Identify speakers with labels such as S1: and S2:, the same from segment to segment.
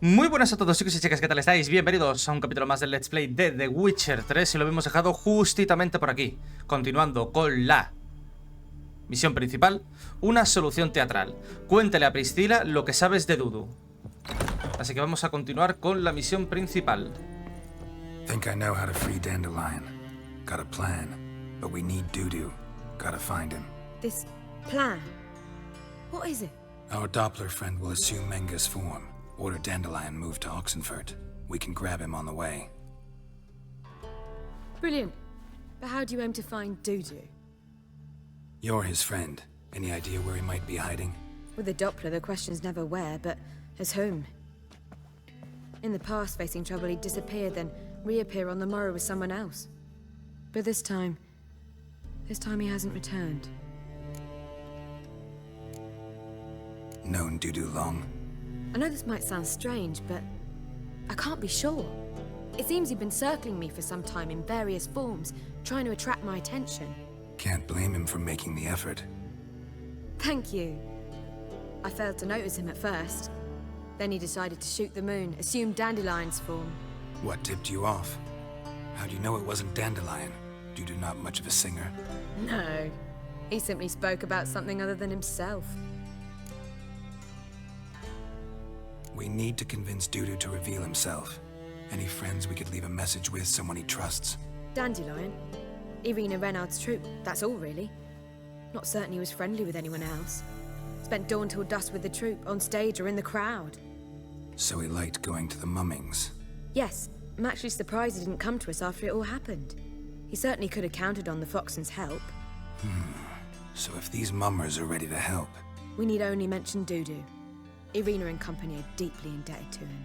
S1: Muy buenas a todos chicos y chicas, ¿qué tal estáis? Bienvenidos a un capítulo más del Let's Play de The Witcher 3 y lo hemos dejado justamente por aquí, continuando con la misión principal, una solución teatral. Cuéntale a Priscila lo que sabes de Dudu. Así que vamos a continuar con la misión principal.
S2: Think I know how to free Dandelion. Got a plan, but we need Dudu. Gotta find him.
S3: This plan? What is it?
S2: Our Doppler friend will assume Menga's form. Order Dandelion moved to Oxenfurt. We can grab him on the way.
S3: Brilliant. But how do you aim to find Dudu?
S2: You're his friend. Any idea where he might be hiding?
S3: With the Doppler, the question's never where, but as whom. In the past, facing trouble, he'd disappear, then reappear on the morrow with someone else. But this time he hasn't returned.
S2: Known Dudu long?
S3: I know this might sound strange, but I can't be sure. It seems he'd been circling me for some time in various forms, trying to attract my attention.
S2: Can't blame him for making the effort.
S3: Thank you. I failed to notice him at first. Then he decided to shoot the moon, assume Dandelion's form.
S2: What tipped you off? How do you know it wasn't Dandelion? Dudu not much of a singer?
S3: No. He simply spoke about something other than himself.
S2: We need to convince Dudu to reveal himself. Any friends we could leave a message with, someone he trusts?
S3: Dandelion? Irina Renard's troupe, that's all really. Not certain he was friendly with anyone else. Spent dawn till dusk with the troupe, on stage or in the crowd.
S2: So he liked going to the mummings?
S3: Yes, I'm actually surprised he didn't come to us after it all happened. He certainly could have counted on the Foxen's help.
S2: So if these mummers are ready to help...
S3: We need only mention Dudu. Irina and company are deeply indebted to him.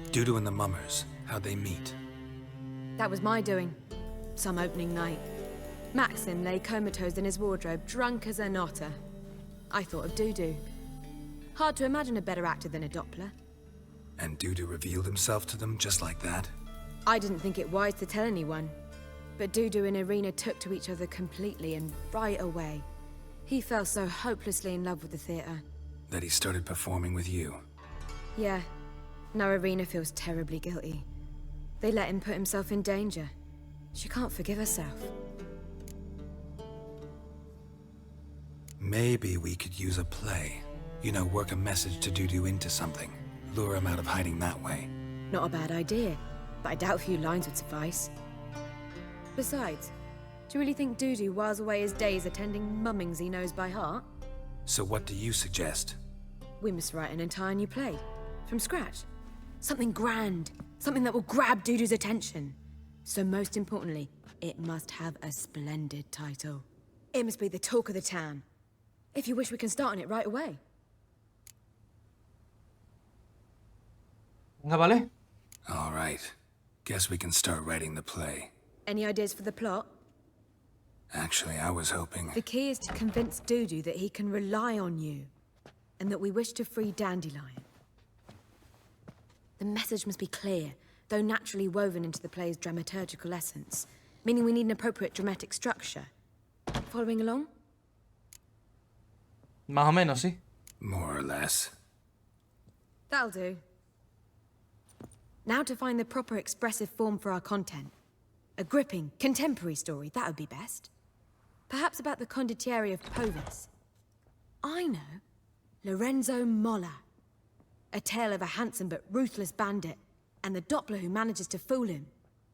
S2: Dudu and the mummers, how'd they meet?
S3: That was my doing. Some opening night. Maxim lay comatose in his wardrobe, drunk as an otter. I thought of Dudu. Hard to imagine a better actor than a Doppler.
S2: And Dudu revealed himself to them just like that?
S3: I didn't think it wise to tell anyone. But Dudu and Irina took to each other completely and right away. He fell so hopelessly in love with the theater.
S2: That he started performing with you?
S3: Yeah. Now Irina feels terribly guilty. They let him put himself in danger. She can't forgive herself.
S2: Maybe we could use a play. You know, work a message to Dudu into something. Lure him out of hiding that way.
S3: Not a bad idea, but I doubt a few lines would suffice. Besides, do you really think Dudu whiles away his days attending mummings he knows by heart?
S2: So what do you suggest?
S3: We must write an entire new play. From scratch. Something grand. Something that will grab Dudu's attention. So most importantly, it must have a splendid title. It must be the talk of the town. If you wish, we can start on it right away.
S1: ¿Vale?
S2: All right. Guess we can start writing the play.
S3: Any ideas for the plot?
S2: Actually, I was hoping...
S3: The key is to convince Dudu that he can rely on you, and that we wish to free Dandelion. The message must be clear, though naturally woven into the play's dramaturgical essence, meaning we need an appropriate dramatic structure. Following along?
S1: Más o menos, sí.
S2: More or less.
S3: That'll do. Now to find the proper expressive form for our content. A gripping, contemporary story, that would be best. Perhaps about the condottieri of Povis. I know. Lorenzo Molla. A tale of a handsome but ruthless bandit, and the Doppler who manages to fool him.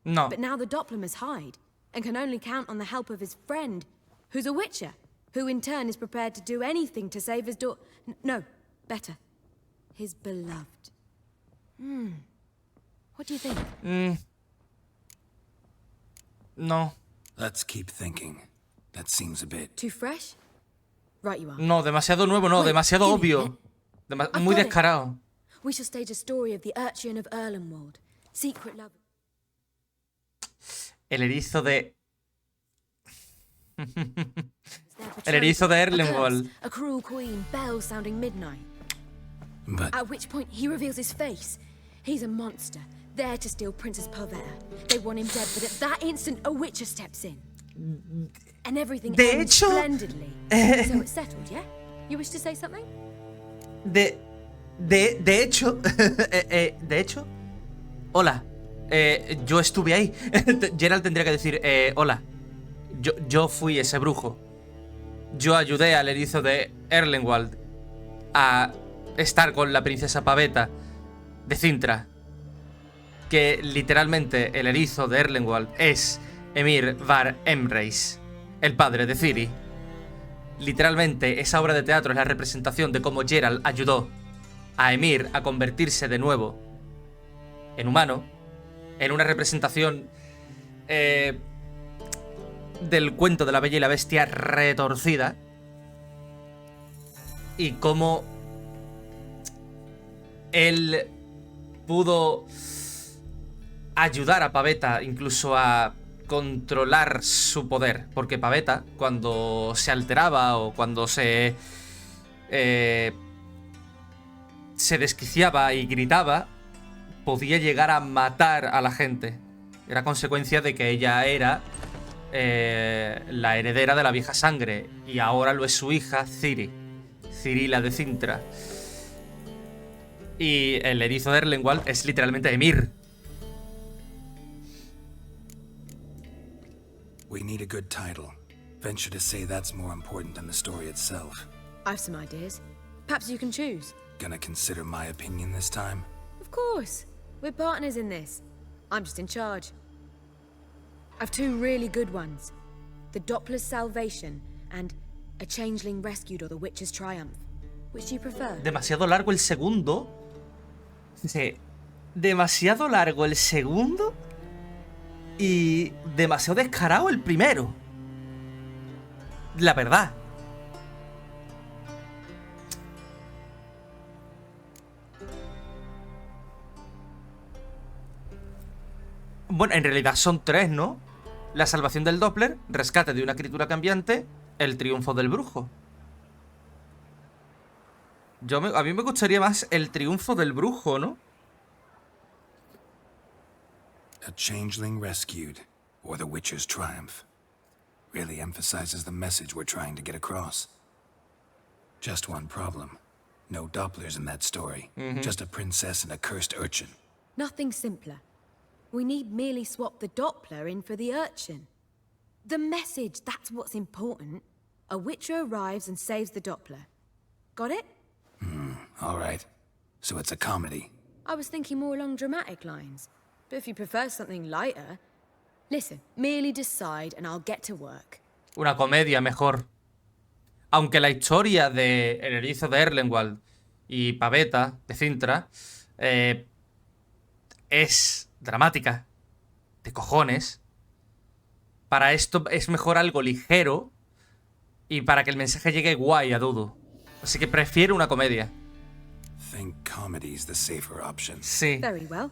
S1: No.
S3: But now the Doppler must hide, and can only count on the help of his friend, who's a witcher, who in turn is prepared to do anything to save his no, better. His beloved. What do you think?
S1: No.
S2: Let's keep thinking. That seems a bit...
S3: Too fresh? Right you are.
S1: No, demasiado nuevo, no,
S3: Wait,
S1: demasiado
S3: give me a
S1: obvio.
S3: minute.
S1: Muy
S3: got it.
S1: descarado.
S3: We shall stage a story of the urchin of Erlenwald. Secret love.
S1: El erizo de... El erizo de Erlenwald.
S3: A cruel queen, bells sounding midnight.
S2: But...
S3: At which point he reveals his face. He's a monster, there to steal Princess Pavetta. They want him dead, but at that instant a witcher steps in. And everything
S1: De
S3: ends
S1: hecho,
S3: splendidly. So it's settled, yeah? You wish to say something?
S1: De hecho, de hecho, hola, yo estuve ahí. Geralt tendría que decir, hola, yo fui ese brujo. Yo ayudé al erizo de Erlenwald a estar con la princesa paveta de Cintra. Que literalmente el erizo de Erlenwald es Emhyr var Emreis, el padre de Ciri. Literalmente, esa obra de teatro es la representación de cómo Geralt ayudó a Emhyr a convertirse de nuevo en humano, en una representación del cuento de la Bella y la Bestia retorcida, y cómo él pudo ayudar a Pavetta incluso a controlar su poder, porque Pavetta, cuando se alteraba o cuando se desquiciaba y gritaba, podía llegar a matar a la gente. Era consecuencia de que ella era la heredera de la vieja sangre, y ahora lo es su hija Ciri, Cirila de Cintra. Y el erizo de Erlenwald es literalmente Emhyr.
S2: We need a good title. Venture to say that's more important than the story itself.
S3: I've some ideas. Perhaps you can choose.
S2: Gonna consider my opinion this time?
S3: Of course. We're partners in this. I'm just in charge. I've two really good ones. The Doppler's Salvation and A Changeling Rescued or The Witcher's Triumph. Which do you prefer?
S1: Demasiado largo el segundo. Sí. Demasiado largo el segundo. Y demasiado descarado el primero. La verdad. Bueno, en realidad son tres, ¿no? La salvación del Doppler, rescate de una criatura cambiante, el triunfo del brujo. A mí me gustaría más el triunfo del brujo, ¿no?
S2: A Changeling Rescued, or The Witcher's Triumph. Really emphasizes the message we're trying to get across. Just one problem. No Dopplers in that story. Just a princess and a cursed urchin.
S3: Nothing simpler. We need merely swap the Doppler in for the urchin. The message, that's what's important. A Witcher arrives and saves the Doppler. Got it?
S2: All right. So it's a comedy.
S3: I was thinking more along dramatic lines. But if you prefer something lighter... Listen, merely decide and I'll get to work.
S1: Una comedia mejor. Aunque la historia de El erizo de Erlenwald y Pavetta de Cintra es dramática, de cojones, para esto es mejor algo ligero y para que el mensaje llegue guay a Dudu. Así que prefiero una comedia.
S2: Think comedy's the safer option.
S1: Sí.
S3: Very well.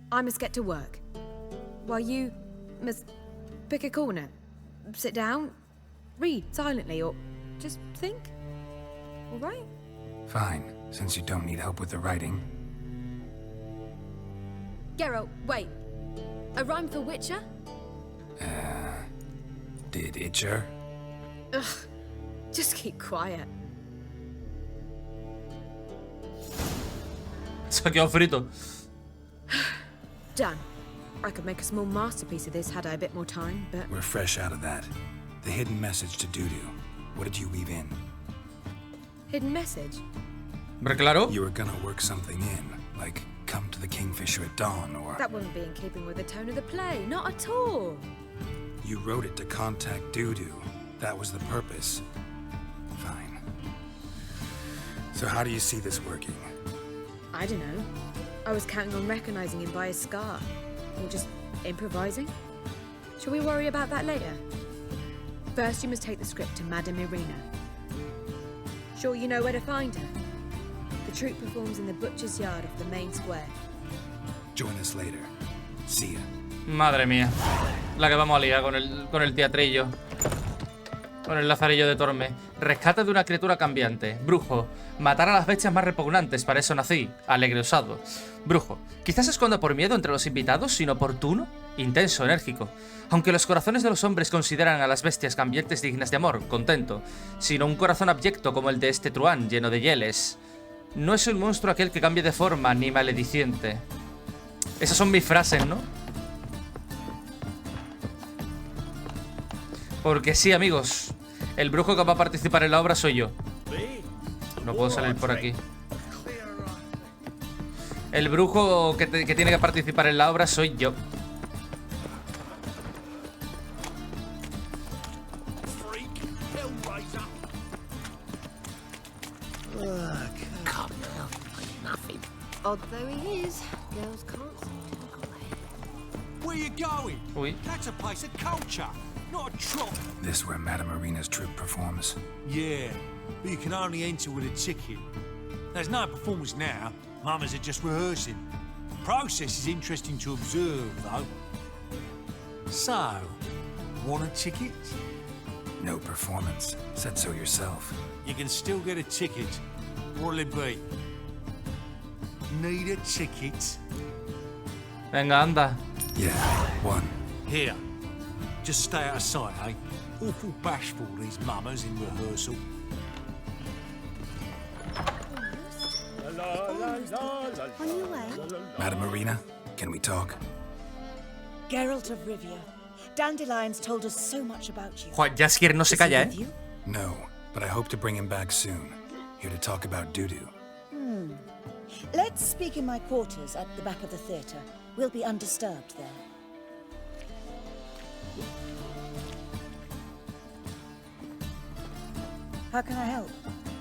S3: I must get to work. While you must pick a corner, sit down, read silently, or just think. All right?
S2: Fine, since you don't need help with the writing.
S3: Geralt, wait. A rhyme for Witcher?
S2: Did Itcher?
S3: Ugh. Just keep quiet.
S1: Se ha quedado frito.
S3: Done. I could make a small masterpiece of this had I a bit more time, but...
S2: We're fresh out of that. The hidden message to Dudu. What did you weave in?
S3: Hidden message?
S1: Hombre, claro.
S2: You were gonna work something in, like come to the Kingfisher at dawn, or...
S3: That wouldn't be in keeping with the tone of the play. Not at all.
S2: You wrote it to contact Dudu. That was the purpose. Fine. So how do you see this working?
S3: I don't know. I was counting on recognizing him by his scar. Or just improvising. Shall we worry about that later? First, you must take the script to Madame Irina. Sure you know where to find her? The troupe performs in the butcher's yard off the main square.
S2: Join us later. See ya.
S1: Madre mía. La que vamos a liar con el teatrillo. Con el lazarillo de Torme. Rescate de una criatura cambiante. Brujo. Matar a las bestias más repugnantes. Para eso nací. Alegre osado. Brujo. Quizás se esconda por miedo entre los invitados, inoportuno. intenso, enérgico. Aunque los corazones de los hombres consideran a las bestias cambiantes dignas de amor, contento, sino un corazón abyecto como el de este truán lleno de hieles. No es un monstruo aquel que cambie de forma, ni malediciente. Esas son mis frases, ¿no? Porque sí, amigos, el brujo que va a participar en la obra soy yo. No puedo salir por aquí. El brujo que tiene que participar en la obra soy yo.
S3: Odd though he is, girls can't seem to look away.
S4: Where you going?
S1: Uy.
S4: That's a place of culture, not a trot.
S2: This where Madame Marina's troupe performs.
S4: Yeah, but you can only enter with a ticket. There's no performance now. Mamas are just rehearsing. The process is interesting to observe, though. So, want a ticket?
S2: No performance. Said so yourself.
S4: You can still get a ticket. What'll it be? Need a ticket?
S1: Venga, anda.
S2: Yeah, one.
S4: Here. Just stay out of sight, eh? Awful bashful, these mamas in rehearsal.
S3: On your way?
S2: Madame Marina, can we talk?
S5: Geralt of Rivia. Dandelions told us so much about you.
S1: Joder, Jaskier no se
S5: Is he
S1: calla,
S5: with
S1: ¿eh?
S5: you?
S2: No, but I hope to bring him back soon. Here to talk about doo-doo.
S5: Let's speak in my quarters at the back of the theatre. We'll be undisturbed there. How can I help?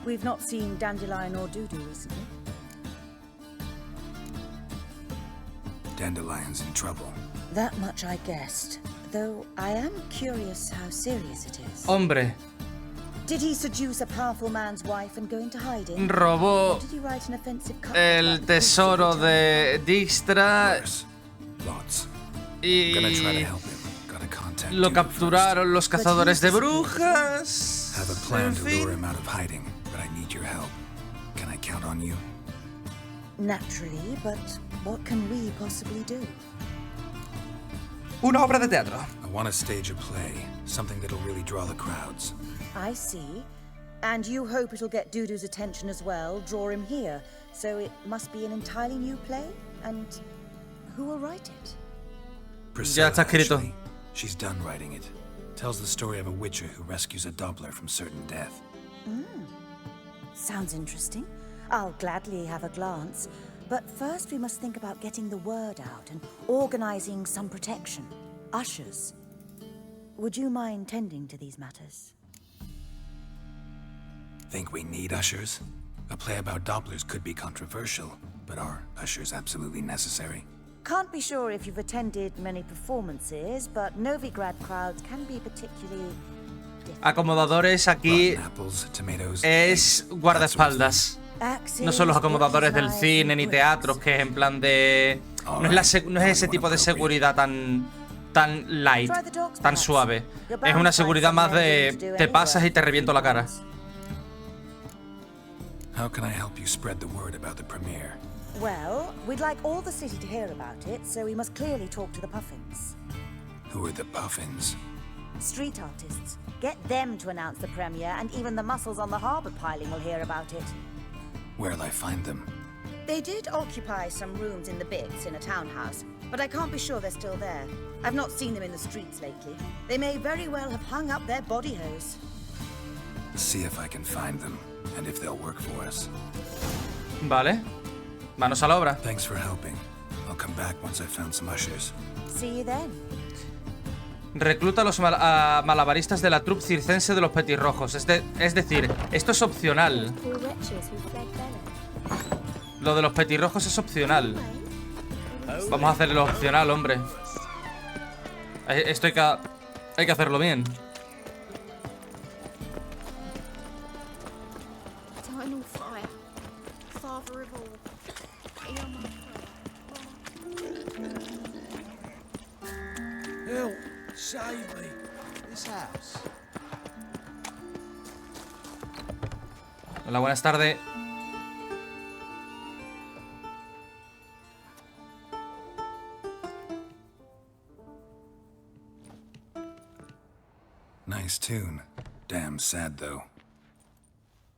S5: We've not seen Dandelion or Dudu recently.
S2: Dandelion's in trouble.
S5: That much I guessed. Though I am curious how serious it is.
S1: Hombre,
S5: Did he seduce a powerful man's wife and go into hiding?
S1: robó
S5: Or did he write an offensive couplet
S1: el
S5: about the priests
S1: tesoro
S5: of the
S1: de Dijkstra
S2: Worse. Lots. Gonna try to
S1: y
S2: help him. Gotta contact
S1: lo
S2: Dudu
S1: capturaron los cazadores de brujas.
S2: first. Have a plan
S1: En
S2: to
S1: fin.
S2: lure him out of hiding, but I need your help. Can I count on you?
S5: Naturally, but what can we possibly do?
S1: Una obra de teatro.
S2: I want to stage a play, something that'll really draw the crowds.
S5: I see. And you hope it'll get Dudu's attention as well, draw him here. So it must be an entirely new play? And who will write it?
S2: Priscilla,
S1: está escrito.
S2: actually. She's done writing it. Tells the story of a witcher who rescues a Doppler from certain death.
S5: Sounds interesting. I'll gladly have a glance. But first we must think about getting the word out and organizing some protection. Ushers. Would you mind tending to these matters?
S2: Think we need ushers? A play about Dopplers could be controversial, but are ushers absolutely necessary?
S5: Can't be sure if you've attended many performances, but Novigrad crowds can be particularly different.
S1: Acomodadores aquí
S2: Rotten apples, tomatoes,
S1: es
S2: eggs,
S1: guardaespaldas. No son los acomodadores del cine ni teatros, que es en plan de... No es ese tipo de seguridad tan light, tan suave. Es una seguridad más de... Te pasas y te reviento la cara.
S2: How can I help you spread the word about the premiere?
S5: Well, we'd like all the city to hear about it, so we must clearly talk to the Puffins.
S2: Who are the Puffins?
S5: Street artists. Get them to announce the premiere, and even the muscles on the harbour piling will hear about it.
S2: Where'll I find them?
S5: They did occupy some rooms in the Bits in a townhouse, but I can't be sure they're still there. I've not seen them in the streets lately. They may very well have hung up their body hose.
S2: See if I can find them, and if they'll work for us.
S1: Vale. Manos a la obra.
S2: Thanks for helping. I'll come back once I've found some ushers.
S5: See you then.
S1: Recluta a los malabaristas de la troupe circense de los petirrojos. Es decir, esto es opcional. Lo de los petirrojos es opcional. Vamos a hacerlo opcional, hombre. Esto hay que hacerlo bien.
S3: Eternal fire, father of all, hear my prayer.
S4: Help! Save me! This house.
S1: Hola, buenas tardes.
S2: tune. Damn sad, though.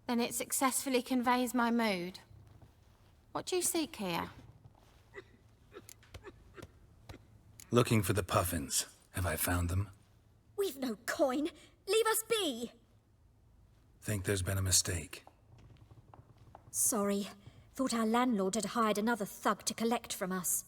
S6: Then it successfully conveys my mood. What do you seek here?
S2: Looking for the puffins. Have I found them?
S7: We've no coin. Leave us be.
S2: Think there's been a mistake.
S7: Sorry. Thought our landlord had hired another thug to collect from us.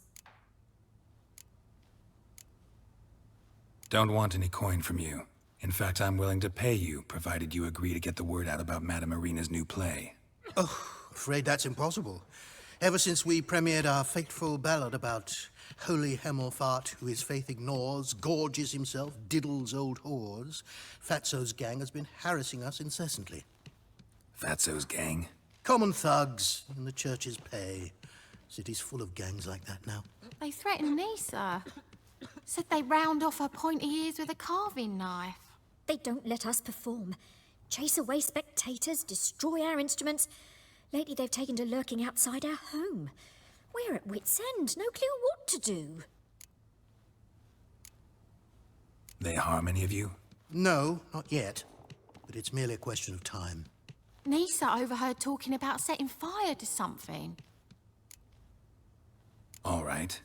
S2: Don't want any coin from you. In fact, I'm willing to pay you, provided you agree to get the word out about Madame Irina's new play.
S8: Oh, afraid that's impossible. Ever since we premiered our fateful ballad about holy Hemelfart, who his faith ignores, gorges himself, diddles old whores, Fatso's gang has been harassing us incessantly.
S2: Fatso's gang?
S8: Common thugs in the church's pay. City's full of gangs like that now.
S6: They threatened Nisa. Said they round off her pointy ears with a carving knife.
S7: They don't let us perform. Chase away spectators, destroy our instruments. Lately they've taken to lurking outside our home. We're at wit's end, no clue what to do.
S2: They harm any of you?
S8: No, not yet. But it's merely a question of time.
S6: Nisa overheard talking about setting fire to something.
S2: All right.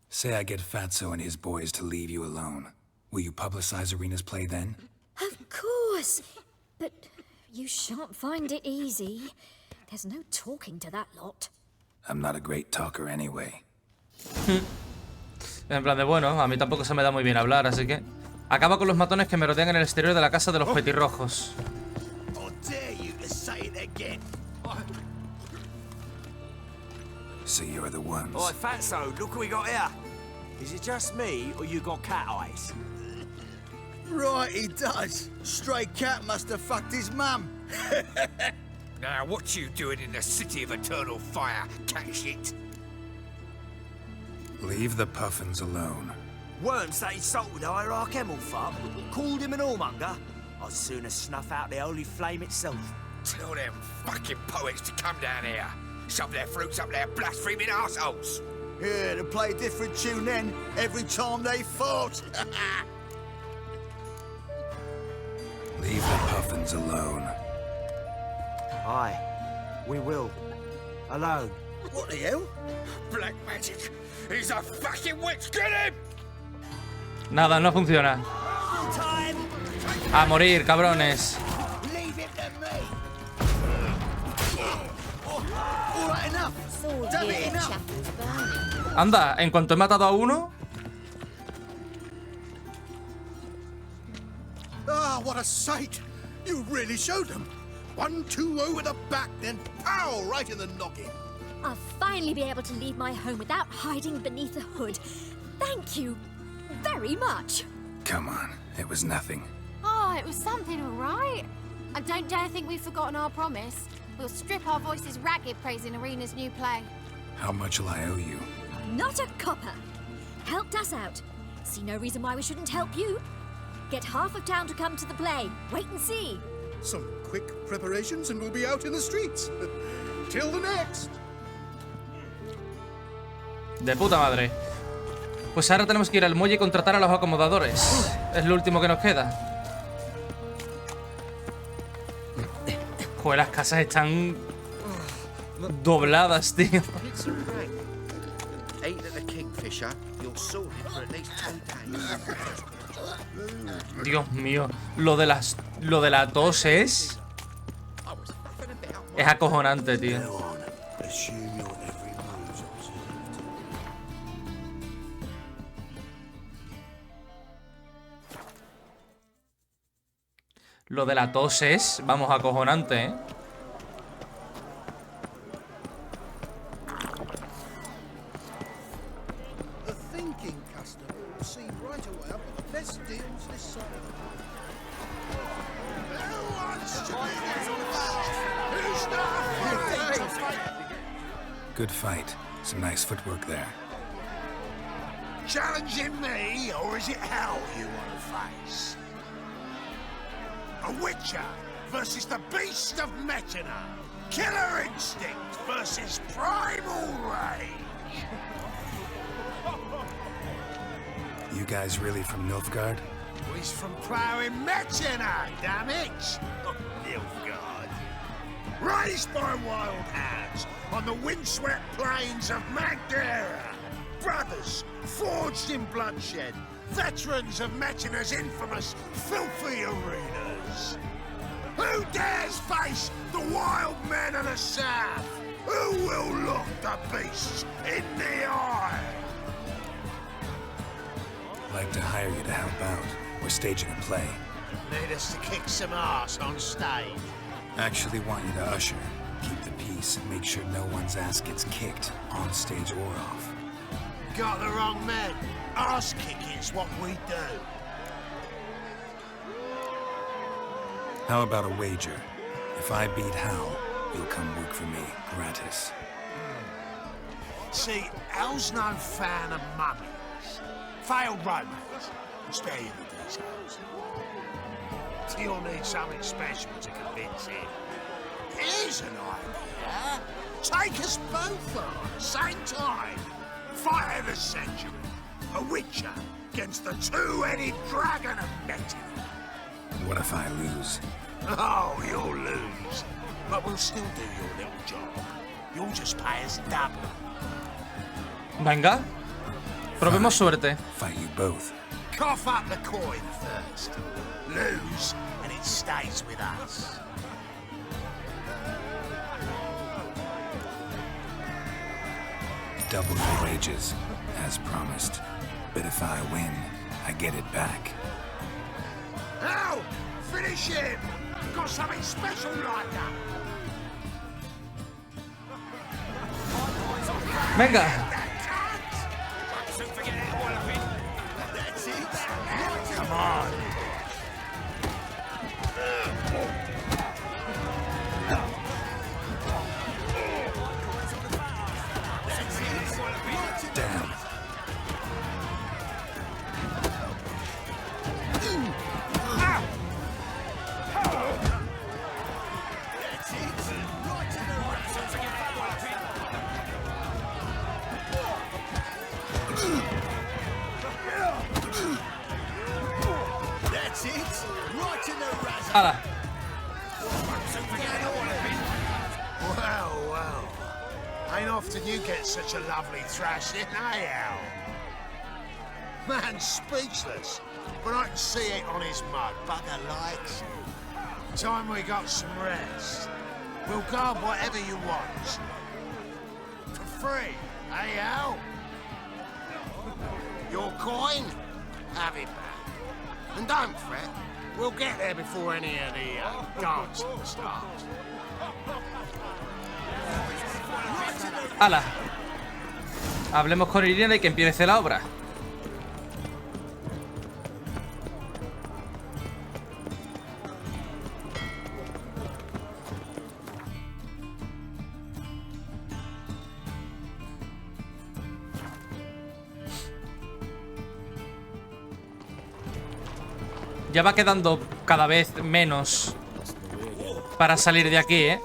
S2: Say I get Fatso and his boys to leave you alone. Will you publicize Irina's play then?
S7: Of course. But you shan't find it easy. There's no talking to that lot.
S2: I'm not a great talker anyway.
S1: En plan de, bueno, a mí tampoco se me da muy bien hablar, así que... Acaba con los matones que me rodean en el exterior de la casa de los petirrojos.
S2: So you're the ones.
S9: Oi, Fatso, look what we got here. Is it just me, or you got cat eyes?
S10: Right, he does. Stray cat must have fucked his mum.
S4: Now, what you doing in the city of eternal fire, cat shit?
S2: Leave the puffins alone.
S9: Worms that insulted Hierarch Hemelfart, called him an whoremonger. I'd sooner snuff out the holy flame itself.
S4: Tell them fucking poets to come down here. Shove their fruits up their blaspheming arseholes.
S10: Yeah, to play a different tune then, every time they fought.
S2: Leave the puffins alone.
S9: Aye, we will. Alone.
S10: What the hell?
S4: Black magic. He's a fucking witch. Get him!
S1: Nada, no funciona. A morir, cabrones.
S10: Leave it to me. All right, enough. Damn it, enough.
S1: Anda, en cuanto he matado a uno...
S8: Ah, what a sight! You really showed them. 1-2 over the back, then pow, right in the noggin.
S7: I'll finally be able to leave my home without hiding beneath a hood. Thank you very much.
S2: Come on, it was nothing.
S6: Oh, it was something, all right. And don't dare think we've forgotten our promise. We'll strip our voices ragged praising Irina's new play.
S2: How much will I owe you?
S7: Not a copper. Helped us out. See no reason why we shouldn't help you. Get half of town to come to the play. Wait and see.
S8: Some quick preparations and we'll be out in the streets. Till the next.
S1: De puta madre. Pues ahora tenemos que ir al muelle y contratar a los acomodadores. Es lo último que nos queda. Joder, las casas están dobladas, tío. Dios mío, lo de la tos es acojonante, tío. Lo de la tos es, vamos, acojonante, ¿eh?
S2: Good fight. Some nice footwork there.
S4: Challenging me, or is it hell you want to face? A witcher versus the beast of Metina. Killer instinct versus primal rage.
S2: You guys really from Nilfgaard?
S9: He's from ploughing Metzina, damn it! Oh, Nilfgaard. Raised by wild hounds on the windswept plains of Magdera. Brothers forged in bloodshed. Veterans of Metzina's infamous filthy arenas. Who dares face the wild men of the south? Who will look the beasts in the eye?
S2: I'd like to hire you to help out. We're staging a play.
S9: Need us to kick some ass on stage.
S2: Actually want you to usher, keep the peace, and make sure no one's ass gets kicked, on stage or off.
S9: Got the wrong men. Ass kicking's what we do.
S2: How about a wager? If I beat Hal, you'll come work for me, gratis.
S9: See, Hal's no fan of mummies. Failed romance. Spare you the details. You'll need something special to convince him. Here's an idea. Take us both on, same time. Fight of the century. A witcher against the two-headed dragon of Metzina.
S2: What if I lose?
S9: Oh, you'll lose. But we'll still do your little job. You'll just pay us double.
S1: Venga. Probemos suerte.
S2: Fight you both.
S9: Cough up the coin first. Lose, and it stays with us.
S2: Double your wages, as promised. But if I win, I get it back.
S9: Hal! Finish him! Got something special like that!
S1: Venga.
S9: Come on!
S2: Damn.
S1: Hala.
S9: Well. Ain't often you get such a lovely thrashing, eh, Al? Man's speechless, but I can see it on his mug. Bugger likes it. Time we got some rest. We'll guard whatever you want. For free, eh, Al? Your coin? Have it back. And don't fret. We'll get there before any of the dancing starts.
S1: Hala. Hablemos con Irina y que empiece la obra. Ya va quedando cada vez menos para salir de aquí, ¿eh?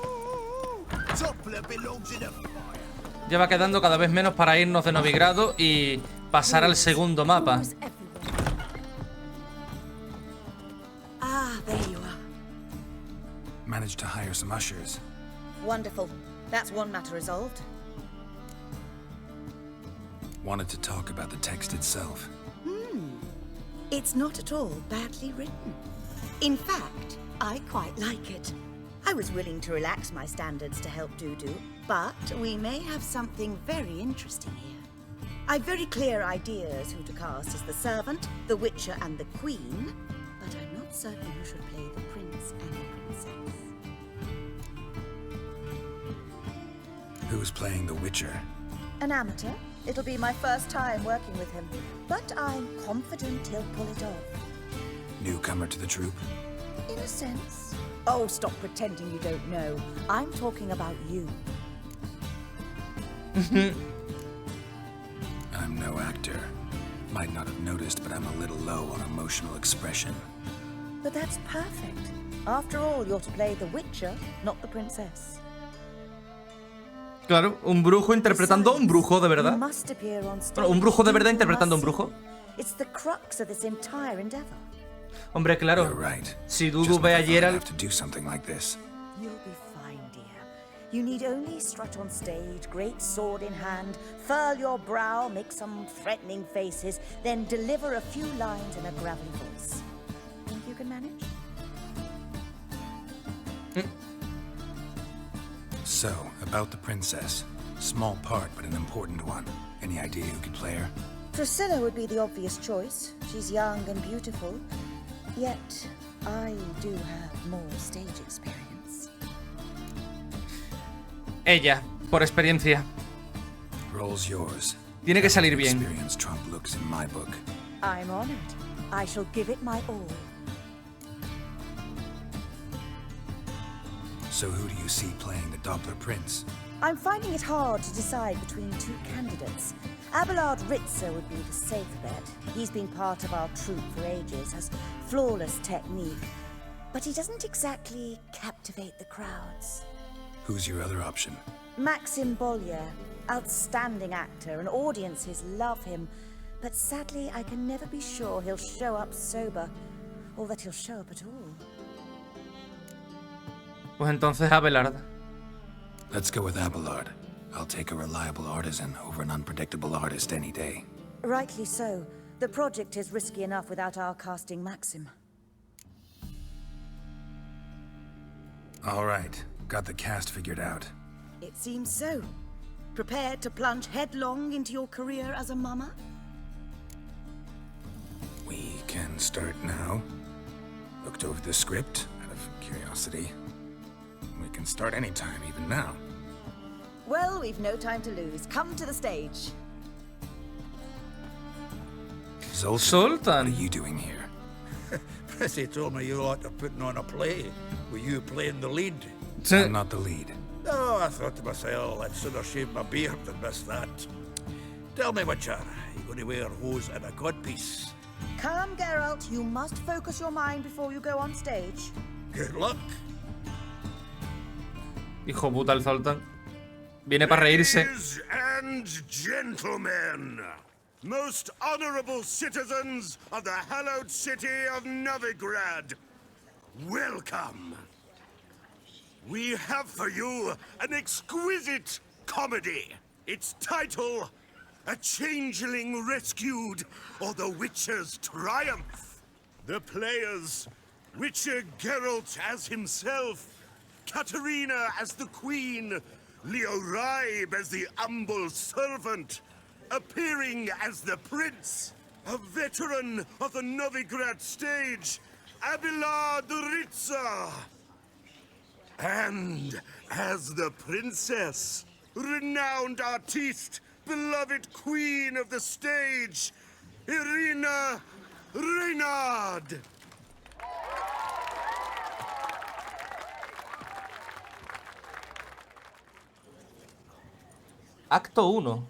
S1: Ya va quedando cada vez menos para irnos de Novigrado y pasar al segundo mapa.
S5: Ah, there you are.
S2: Managed to hire some ushers.
S5: Wonderful. That's one matter resolved.
S2: Wanted to talk about the text itself.
S5: It's not at all badly written. In fact, I quite like it. I was willing to relax my standards to help Dudu, but we may have something very interesting here. I've very clear ideas who to cast as the servant, the witcher, and the queen, but I'm not certain who should play the prince and the princess.
S2: Who's playing the Witcher?
S5: An amateur. It'll be my first time working with him, but I'm confident he'll pull it off.
S2: Newcomer to the troupe?
S5: In a sense. Oh, stop pretending you don't know. I'm talking about you.
S2: I'm no actor. Might not have noticed, but I'm a little low on emotional expression.
S5: But that's perfect. After all, you're to play the Witcher, not the princess.
S1: Claro, un brujo interpretando a un brujo de verdad. Bueno, un brujo de verdad interpretando a un brujo.
S5: It's the crux of this entire endeavor.
S1: Hombre, claro.
S2: You're right.
S1: Si
S2: Just
S1: Dudu ve a
S2: never thought I'd
S1: Geralt...
S2: have to do something like this.
S5: You'll be fine, dear. You need only strut on stage, great sword in hand, furl your brow, make some threatening faces, then deliver a few lines in a gravelly voice. Think you can manage?
S2: So, about the princess. Small part, but an important one. Any idea who could play her?
S5: Priscilla would be the obvious choice. She's young and beautiful. Yet, I do have more stage experience.
S1: Ella, por experiencia.
S2: Roll's yours.
S1: Tiene que salir bien.
S2: Experience trump looks in my book.
S5: I'm honored. I shall give it my all.
S2: So who do you see playing the Doppler Prince?
S5: I'm finding it hard to decide between two candidates. Abelard Ritzer would be the safe bet. He's been part of our troupe for ages, has flawless technique. But he doesn't exactly captivate the crowds.
S2: Who's your other option?
S5: Maxim Bollier, outstanding actor, and audiences love him. But sadly, I can never be sure he'll show up sober, or that he'll show up at all.
S1: Pues entonces Abelard.
S2: Let's go with Abelard. I'll take a reliable artisan over an unpredictable artist any day.
S5: Rightly so. The project is risky enough without our casting Maxim.
S2: All right, got the cast figured out.
S5: It seems so. Prepared to plunge headlong into your career as a mama?
S2: We can start now. Looked over the script out of curiosity. We can start anytime, even now.
S5: Well, we've no time to lose. Come to the stage.
S2: Zoltan, what are you doing here?
S10: Prissy told me you ought to putting on a play, with you playing the lead.
S2: I'm not the lead.
S10: Oh, I thought to myself, I'd sooner shave my beard than miss that. Tell me, Witcher, you going to wear hose and a codpiece?
S5: Come, Geralt. You must focus your mind before you go on stage.
S10: Good luck.
S1: Hijo puta el Zoltan. Viene para reírse.
S9: Ladies and gentlemen, most honorable citizens of the hallowed city of Novigrad, welcome. We have for you an exquisite comedy. Its title, A Changeling Rescued, or The Witcher's Triumph. The players, Witcher Geralt as himself, Katerina as the Queen, Leo Raib as the humble servant, appearing as the Prince, a veteran of the Novigrad stage, Abelard Ritzer. And as the Princess, renowned artiste, beloved Queen of the stage, Irina Reynard.
S1: Acto 1.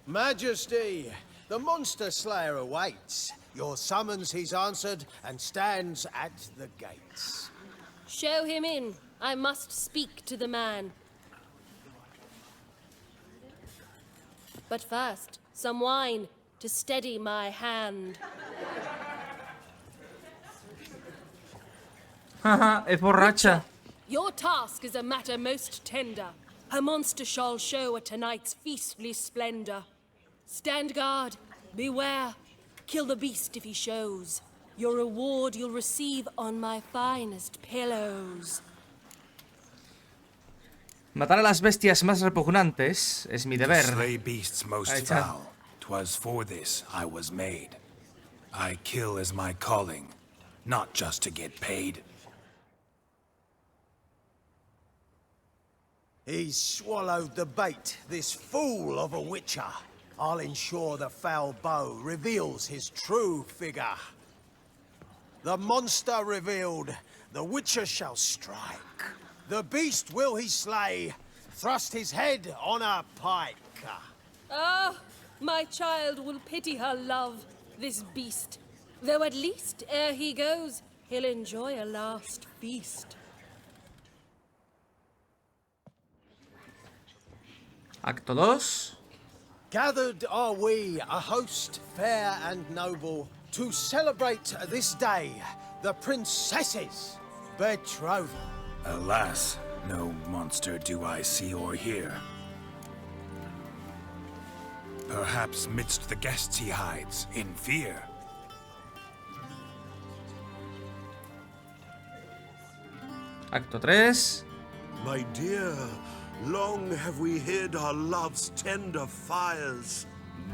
S11: Majesty, the monster slayer awaits. Your summons he's answered and stands at the gates.
S12: Show him in. I must speak to the man. But first, some wine to steady my hand.
S1: Haha, es borracha.
S12: Your task is a matter most tender. Her monster shall show at tonight's feastly splendor. Stand guard, beware, kill the beast if he shows. Your reward you'll receive on my finest pillows.
S1: Matar a las bestias más repugnantes es mi deber.
S2: Slay beasts most
S1: Ahí está.
S2: foul. 'Twas for this I was made. I kill as my calling, not just to get paid.
S11: He's swallowed the bait, this fool of a witcher. I'll ensure the foul bow reveals his true figure. The monster revealed, the witcher shall strike. The beast will he slay, thrust his head on a pike.
S12: Ah, my child will pity her love, this beast. Though at least, ere he goes, he'll enjoy a last feast.
S1: Acto 2.
S11: Gathered are we, a host fair and noble, to celebrate this day, the princess's betrothal.
S2: Alas, no monster do I see or hear. Perhaps midst the guests he hides, in fear.
S1: Acto 3.
S9: My dear, long have we hid our love's tender fires.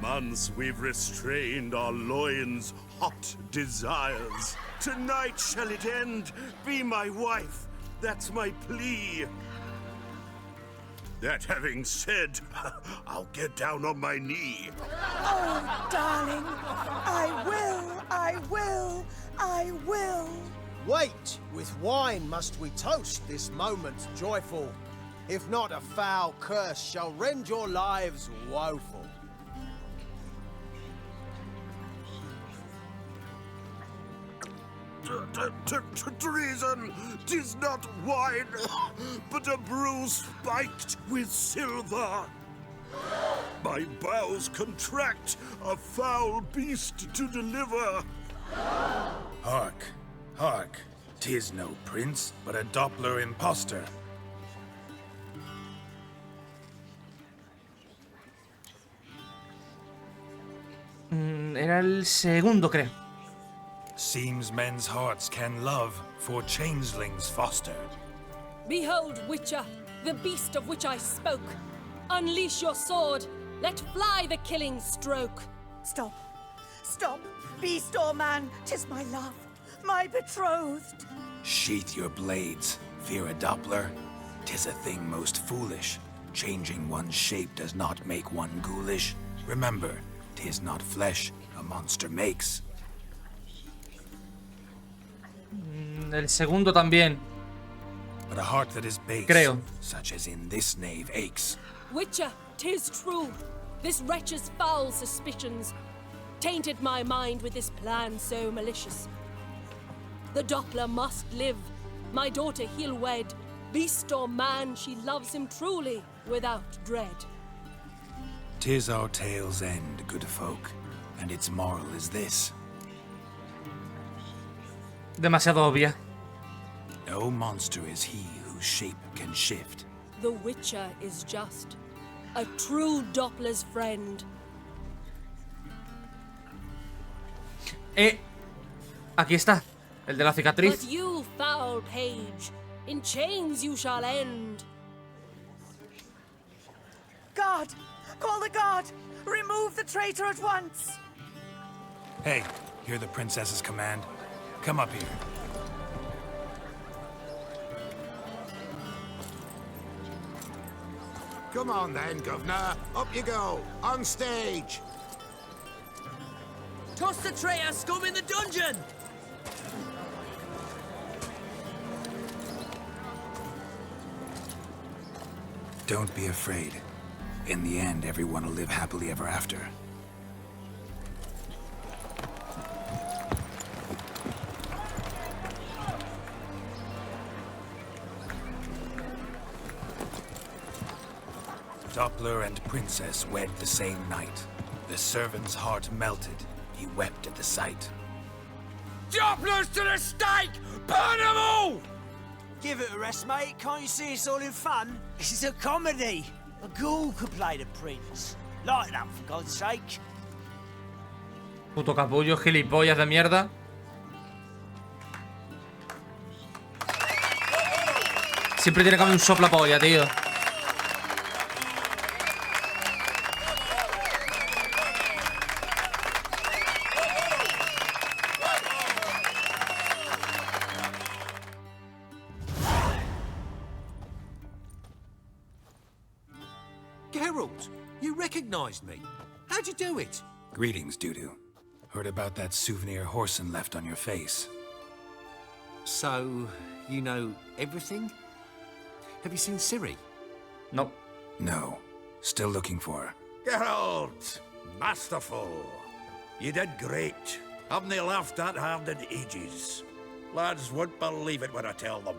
S9: Months we've restrained our loins' hot desires. Tonight shall it end, be my wife, that's my plea. That having said, I'll get down on my knee.
S5: Oh, darling, I will.
S11: Wait, with wine must we toast this moment joyful. If not, a foul curse shall rend your lives woeful.
S9: Treason! 'Tis not wine, but a brew spiked with silver. My bowels contract, a foul beast to deliver.
S2: Hark, hark, 'tis no prince, but a Doppler imposter.
S1: Era el segundo, creo.
S2: Seems men's hearts can love, for changelings foster.
S12: Behold, Witcher, the beast of which I spoke. Unleash your sword. Let fly the killing stroke.
S5: Stop, beast or man, 'tis my love, my betrothed.
S2: Sheath your blades, fear a Doppler. 'Tis a thing most foolish. Changing one's shape does not make one ghoulish. Remember, 'tis not flesh a monster makes.
S1: El segundo también.
S2: But a heart that is base,
S1: Creo.
S2: such as in this knave aches.
S12: Witcher, 'tis true. This wretch's foul suspicions tainted my mind with this plan so malicious. The Doppler must live. My daughter he'll wed. Beast or man, she loves him truly, without dread.
S2: 'Tis our tale's end, good folk, and its moral is this.
S1: Demasiado obvia.
S2: No monster is he whose shape can shift.
S12: The Witcher is just, a true Doppler's friend.
S1: Aquí está, el de la cicatriz.
S12: But you, foul page, in chains you shall end.
S5: Guard! Call the guard! Remove the traitor at once!
S2: Hey, hear the princess's command? Come up here.
S9: Come on then, governor. Up you go. On stage.
S13: Toss the traitor scum in the dungeon!
S2: Don't be afraid. In the end, everyone will live happily ever after. Doppler and princess wed the same night. The servant's heart melted. He wept at the sight.
S13: Dopplers to the stake! Burn them all!
S11: Give it a rest, mate. Can't you see it's all in fun? This is a comedy. A ghoul could play the prince. Lighten up, for God's sake.
S1: Puto capullo, gilipollas de mierda. Siempre tiene que haber un soplapolla, tío.
S4: Geralt, you recognized me. How'd you do it?
S2: Greetings, Dudu. Heard about that souvenir Horson left on your face.
S4: So, you know everything? Have you seen Ciri?
S1: No.
S2: No. Still looking for her.
S10: Geralt! Masterful! You did great. Haven't they laughed that hard in ages? Lads won't believe it when I tell them.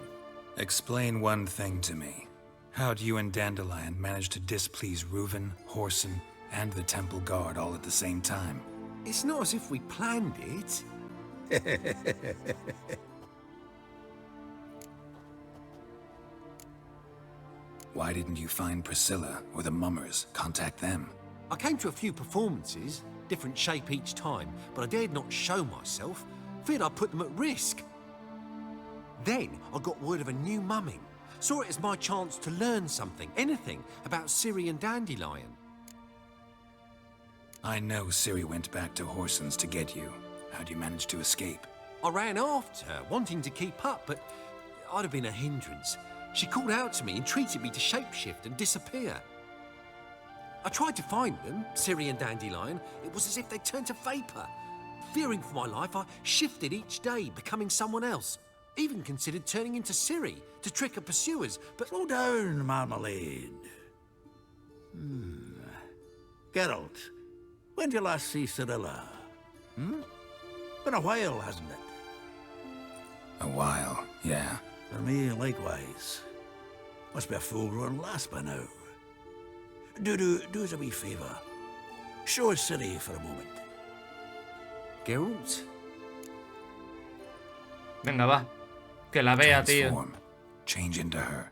S2: Explain one thing to me. How'd you and Dandelion manage to displease Reuven, Whoreson, and the Temple Guard all at the same time?
S11: It's not as if we planned it.
S2: Why didn't you find Priscilla or the Mummers? Contact them.
S11: I came to a few performances, different shape each time, but I dared not show myself. Feared I'd put them at risk. Then I got word of a new mumming. Saw it as my chance to learn something, anything, about Ciri and Dandelion.
S2: I know Ciri went back to Whoreson's to get you. How'd you manage to escape?
S11: I ran after her, wanting to keep up, but I'd have been a hindrance. She called out to me, entreated me to shapeshift and disappear. I tried to find them, Ciri and Dandelion. It was as if they turned to vapor. Fearing for my life, I shifted each day, becoming someone else. Even considered turning into Ciri to trick her pursuers, but...
S10: Slow down, Marmalade. Geralt, when did you last see Cirilla? Been a while, hasn't it?
S2: A while, yeah.
S10: For me, likewise. Must be a full-grown lass by now. Do us a wee favour. Show us Ciri for a moment.
S11: Geralt?
S1: Venga, va. Que la vea, tío.
S2: Transform. Change into her.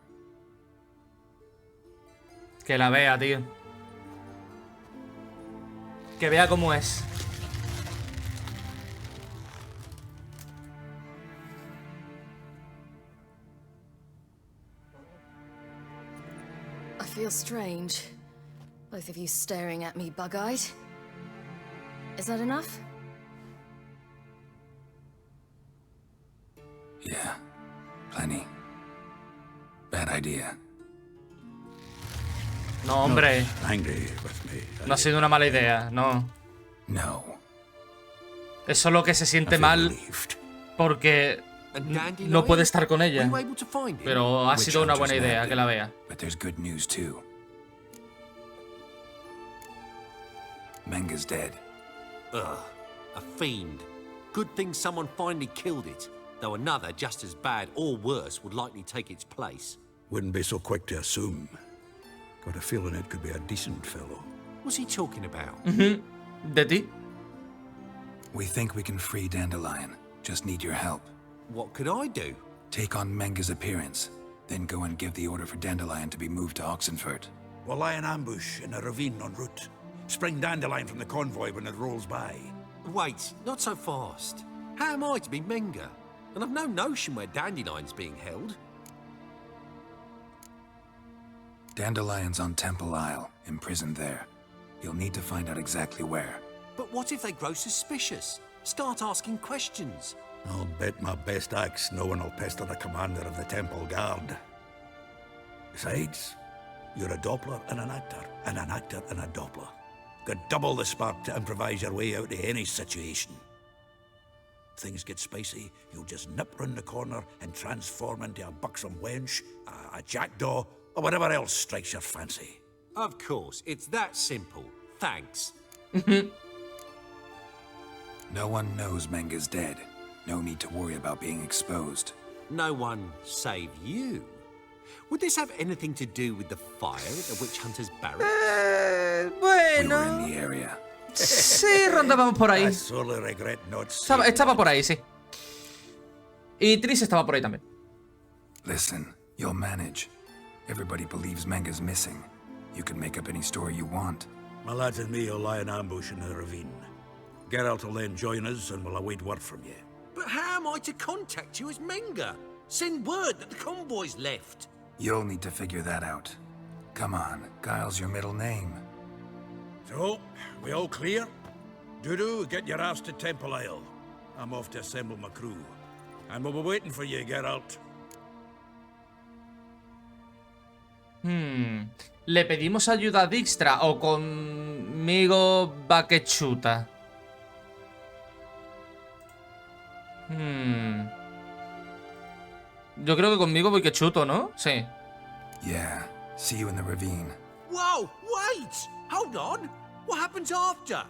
S1: Que la vea, tío. Que vea cómo es.
S14: I feel strange. Both of you staring at me bug-eyed. Is that enough?
S2: Yeah. Plenty. Bad idea.
S1: No, hombre.
S10: Angry with me.
S1: No ha sido una mala idea, no.
S2: No.
S1: Es solo que se siente mal porque no puede estar con ella. Pero ha sido una buena idea que la vea.
S2: But there's good news too. Menga's dead.
S11: Ugh, a fiend. Good thing someone finally killed it. Though another, just as bad or worse, would likely take its place.
S10: Wouldn't be so quick to assume. Got a feeling it could be a decent fellow.
S11: What's he talking about?
S1: ¿De
S2: We think we can free Dandelion. Just need your help.
S11: What could I do?
S2: Take on Menga's appearance. Then go and give the order for Dandelion to be moved to Oxenfurt.
S10: We'll lie in ambush in a ravine en route. Spring Dandelion from the convoy when it rolls by.
S11: Wait, not so fast. How am I to be Menga? And I've no notion where Dandelion's being held.
S2: Dandelion's on Temple Isle, imprisoned there. You'll need to find out exactly where.
S11: But what if they grow suspicious? Start asking questions?
S10: I'll bet my best axe no one will pester the commander of the Temple Guard. Besides, you're a Doppler and an actor and a Doppler. Got double the spark to improvise your way out of any situation. If things get spicy, you'll just nip round the corner and transform into a buxom wench, a jackdaw, or whatever else strikes your fancy.
S11: Of course, it's that simple. Thanks.
S2: No one knows Menga's dead. No need to worry about being exposed.
S11: No one save you. Would this have anything to do with the fire at the Witch Hunter's barracks?
S2: We were in the area.
S1: Sí, rondábamos por ahí.
S10: I sorely regret not
S1: Estaba por ahí, sí. Y Tris estaba por ahí también.
S2: Listen, you'll manage. Everybody believes Menga's missing. You can make up any story you want.
S10: My lads and me will lie in ambush in the ravine. Geralt will then join us and we'll await word from you.
S11: But how am I to contact you as Menga? Send word that the convoy's left.
S2: You'll need to figure that out. Come on, Guile's your middle name.
S10: So, we all clear? Dudu, get your ass to Temple Isle. I'm off to assemble my crew. And we'll be waiting for you, Geralt.
S1: ¿Le pedimos ayuda a Dijkstra o conmigo va que chuta? Yo creo que conmigo voy que chuto, ¿no? Sí.
S2: Yeah, see you in the ravine.
S11: Whoa, wait! Hold on! What happens after?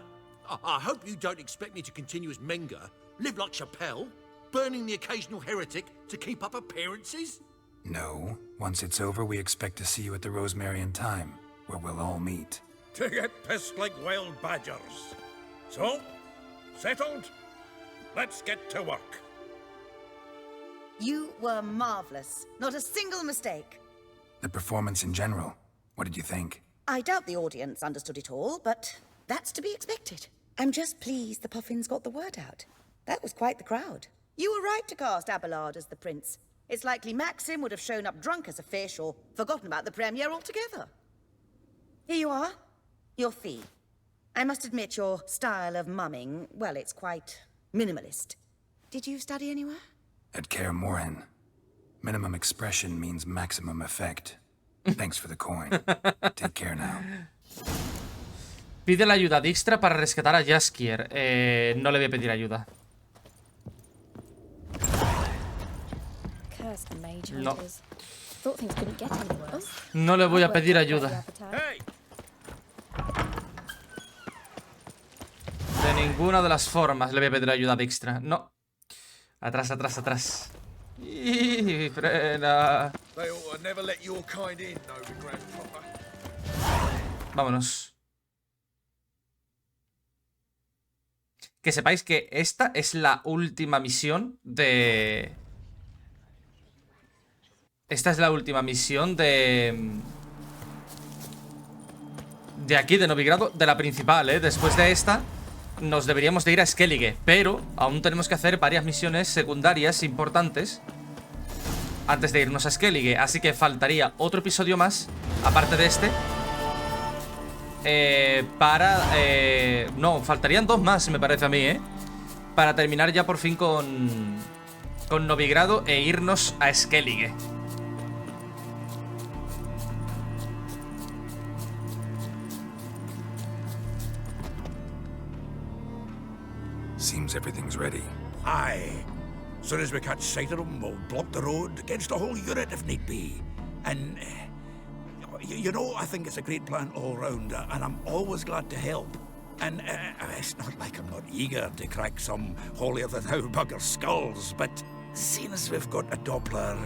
S11: I hope you don't expect me to continue as Menga, live like Chappelle, burning the occasional heretic to keep up appearances?
S2: No. Once it's over, we expect to see you at the Rosemary in Time, where we'll all meet.
S10: To get pissed like wild badgers. So, settled? Let's get to work.
S5: You were marvelous. Not a single mistake.
S2: The performance in general, what did you think?
S5: I doubt the audience understood it all, but that's to be expected. I'm just pleased the Puffins got the word out. That was quite the crowd. You were right to cast Abelard as the prince. It's likely Maxim would have shown up drunk as a fish or forgotten about the premiere altogether. Here you are, your fee. I must admit your style of mumming, well, it's quite minimalist. Did you study anywhere?
S2: At Kaer Morhen. Minimum expression means maximum effect. Thanks for the coin. Take care now.
S1: Pide la ayuda a Dijkstra para rescatar a Jaskier. No le voy a pedir ayuda. No. No le voy a pedir ayuda. De ninguna de las formas le voy a pedir ayuda a Dijkstra. No. Atrás, atrás, atrás. Y frena. Vámonos. Que sepáis que esta es la última misión de... Esta es la última misión de aquí, de Novigrado, de la principal, ¿eh? Después de esta nos deberíamos de ir a Skellige, pero aún tenemos que hacer varias misiones secundarias importantes antes de irnos a Skellige. Así que faltaría otro episodio más, aparte de este, no, faltarían 2 más, me parece a mí, para terminar ya por fin con Novigrado e irnos a Skellige.
S2: Seems everything's ready.
S10: Aye. Soon as we catch sight of them, we'll block the road against a whole unit if need be. And, you know, I think it's a great plan all round, and I'm always glad to help. And it's not like I'm not eager to crack some holier-than-thou bugger skulls, but seeing as we've got a Doppler,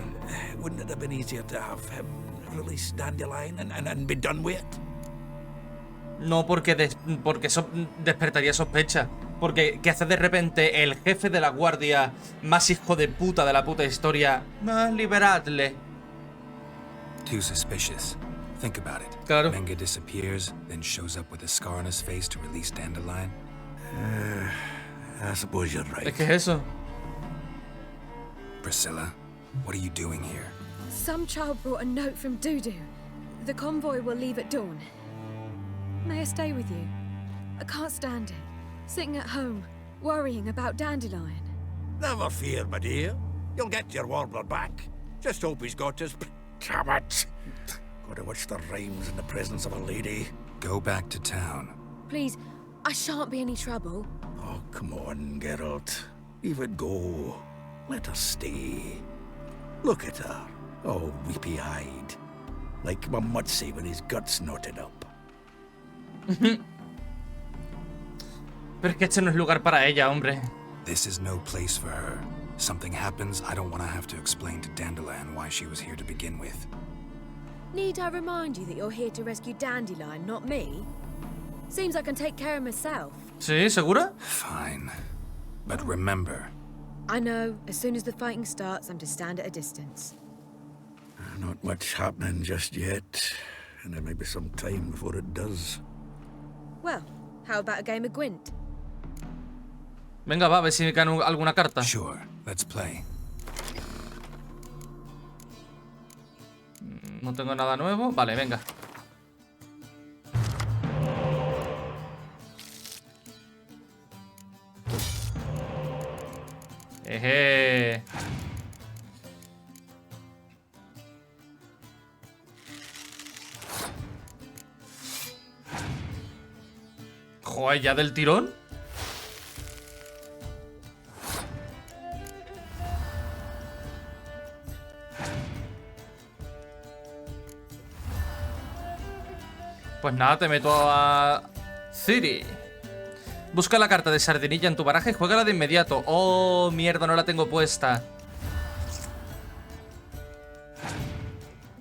S10: wouldn't it have been easier to have him release Dandelion and be done with it?
S1: No, porque eso despertaría sospecha. Porque, ¿qué hace de repente el jefe de la guardia más hijo de puta de la puta historia? Liberadle.
S2: Too suspicious. Think about it.
S1: Claro.
S2: Menge disappears, then shows up with a scar on his face to release Dandelion.
S10: I suppose you're right.
S1: ¿Qué es eso?
S2: Priscilla, what are you doing here?
S3: Some child brought a note from Dudu. The convoy will leave at dawn. May I stay with you? I can't stand it. Sitting at home, worrying about Dandelion.
S10: Never fear, my dear. You'll get your warbler back. Just hope he's got his... Damn it! Gotta watch the rhymes in the presence of a lady.
S2: Go back to town.
S3: Please, I shan't be any trouble.
S10: Oh, come on, Geralt. Leave it go. Let her stay. Look at her, all weepy-eyed. Like Mamutsi with his guts knotted up.
S1: Pero es que este no es lugar para ella, hombre.
S2: This is no place for her. Something happens, I don't want to have to explain to Dandelion why she was here to begin with.
S3: Need I remind you that you're here to rescue Dandelion, not me? Seems I can take care of myself.
S1: ¿Sí? ¿Segura?
S2: Fine. But remember...
S3: I know. As soon as the fighting starts, I'm to stand at a distance.
S10: Not much happening just yet. And there may be some time before it does.
S3: Well, how about a game of Gwent?
S1: Venga, va, a ver si me cae alguna carta.
S2: Sure, let's play.
S1: No tengo nada nuevo. Vale, venga. Eje. Joder, ¿ya del tirón? Pues nada, te meto a Ciri. Busca la carta de Sardinilla en tu baraja y juégala de inmediato. Oh, mierda, no la tengo puesta.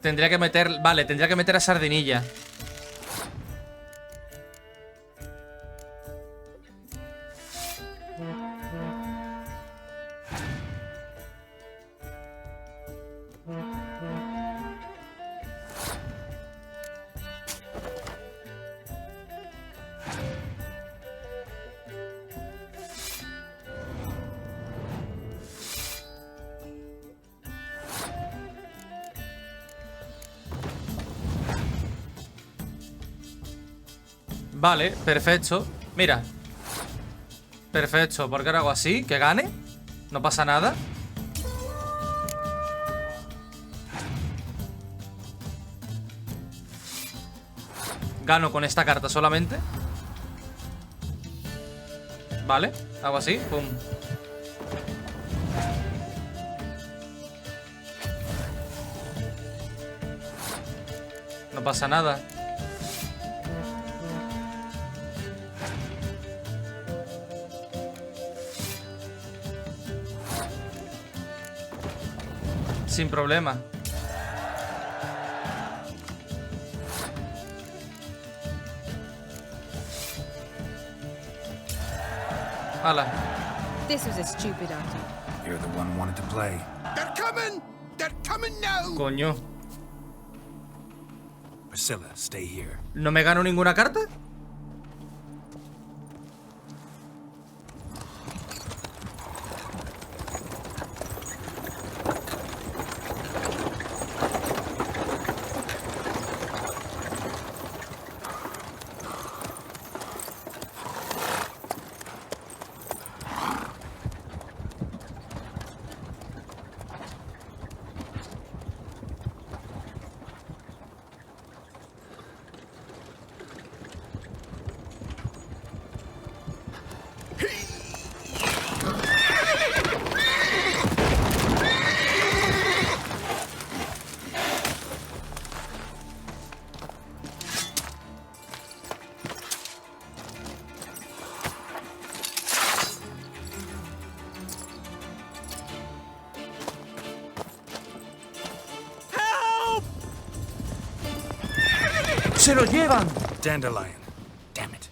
S1: Tendría que meter... Vale, tendría que meter a Sardinilla. Vale, perfecto. Mira. Perfecto, ¿por qué ahora hago así? Que gane. No pasa nada. Gano con esta carta solamente. Vale, hago así, pum. No pasa nada. Sin problema. Hala.
S3: This was a stupid idea.
S2: You're the one who wanted to play.
S9: They're coming! They're coming now!
S1: Coño.
S2: Priscilla, stay here.
S1: ¿No me gano ninguna carta? ¡Se lo llevan!
S2: Dandelion. Damn it.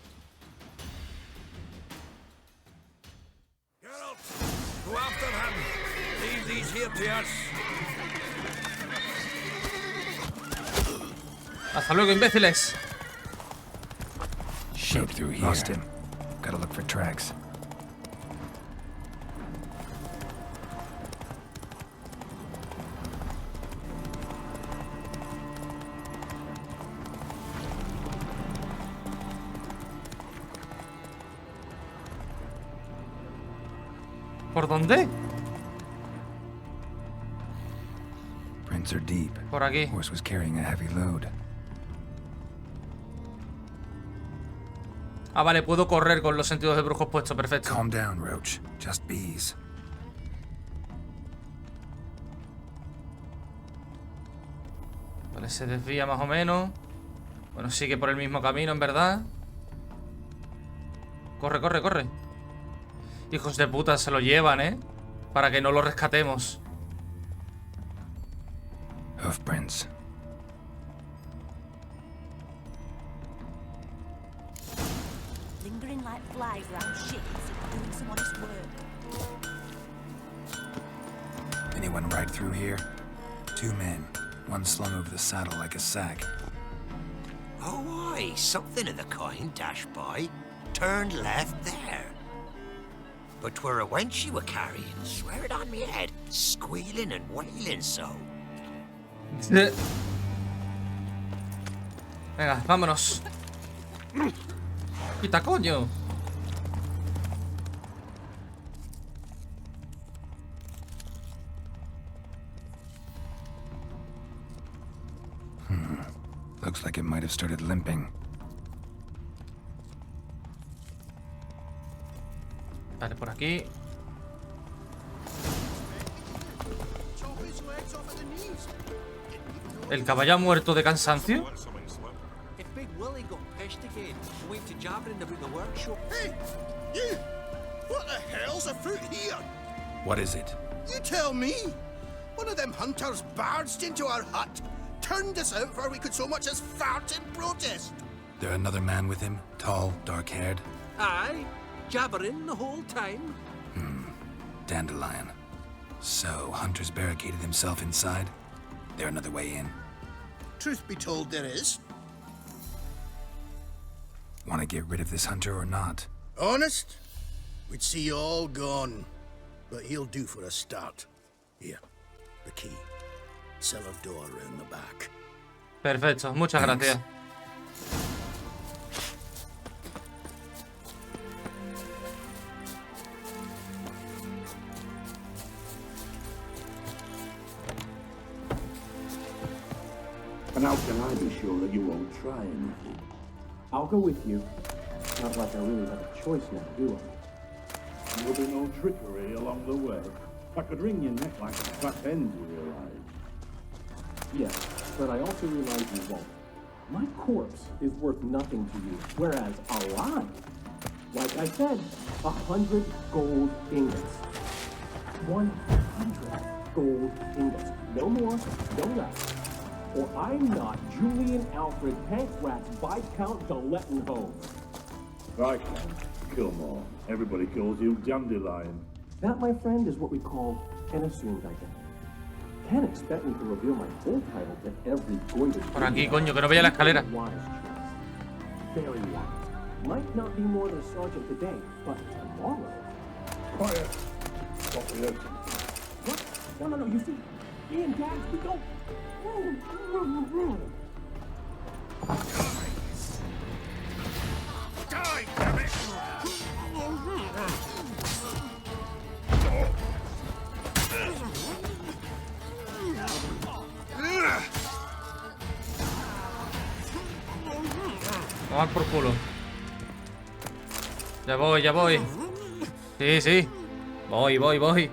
S10: Geralt, go after him. Leave these here to us.
S1: Hasta luego, imbéciles.
S2: Shaped through here. Lost him. Gotta look for tracks.
S1: ¿Por dónde?
S2: Prints are deep.
S1: Por aquí.
S2: Horse was carrying a heavy load.
S1: Ah, vale, puedo correr con los sentidos de brujos puestos, perfecto.
S2: Calm down, Roach. Just bees.
S1: Vale, se desvía más o menos. Bueno, sigue por el mismo camino, en verdad. Corre, corre, corre. Hijos de puta, se lo llevan, ¿eh? Para que no lo rescatemos.
S2: Hoofprints.
S5: Lingering like flies round ships, doing some honest work.
S2: Anyone ride through here? 2 men. One slung over the saddle like a sack.
S11: Oh, aye, something of the kind dashed by. Turned left there. But 'twere a wench you were carrying, swear it on me head, squealing and wailing so.
S1: Venga, vámonos. Quita, coño.
S2: Looks like it might have started limping.
S1: Vale, por aquí. ¿El caballo ha muerto de cansancio?
S9: Hey! You! What the hell's afoot here?
S2: What is it?
S9: You tell me! One of them hunters barged into our hut,
S8: turned us out before we could so much as fart in protest.
S2: There another man with him? Tall, dark-haired?
S15: Aye, jabbering the whole time.
S2: Dandelion. So, Hunter's barricaded himself inside? There another way in?
S8: Truth be told, there is.
S2: Want to get rid of this Hunter or not?
S8: Honest? We'd see you all gone. But he'll do for a start. Here, the key. Cellar door in the back.
S1: Perfecto, muchas gracias.
S16: And how can I be sure that you won't try anything? I'll go with you. Not like I really have a choice now, do I? There'll be no trickery along the way. I could wring your neck like a fat end, you realize? Yes, but I also realize you won't. My corpse is worth nothing to you, whereas alive, like I said, 100 gold ingots. 100 gold ingots. No more, no less. Or I'm not Julian Alfred Pankratz Viscount Delettenhove.
S17: Viscount, kill more. Everybody calls you Dandelion.
S16: That, my friend, is what we call an assumed identity. Can't expect me to reveal my full title to every goiter.
S1: Por aquí, coño, que no vea la escalera.
S16: Wise choice. Very wise. Might not be more than a sergeant today, but tomorrow.
S17: Quiet. Stop the engine.
S16: What? No, you see, me and Dad, we don't.
S9: Die, damn it!
S1: Vamos por culo. Ya voy, ya voy. Sí, sí. Voy.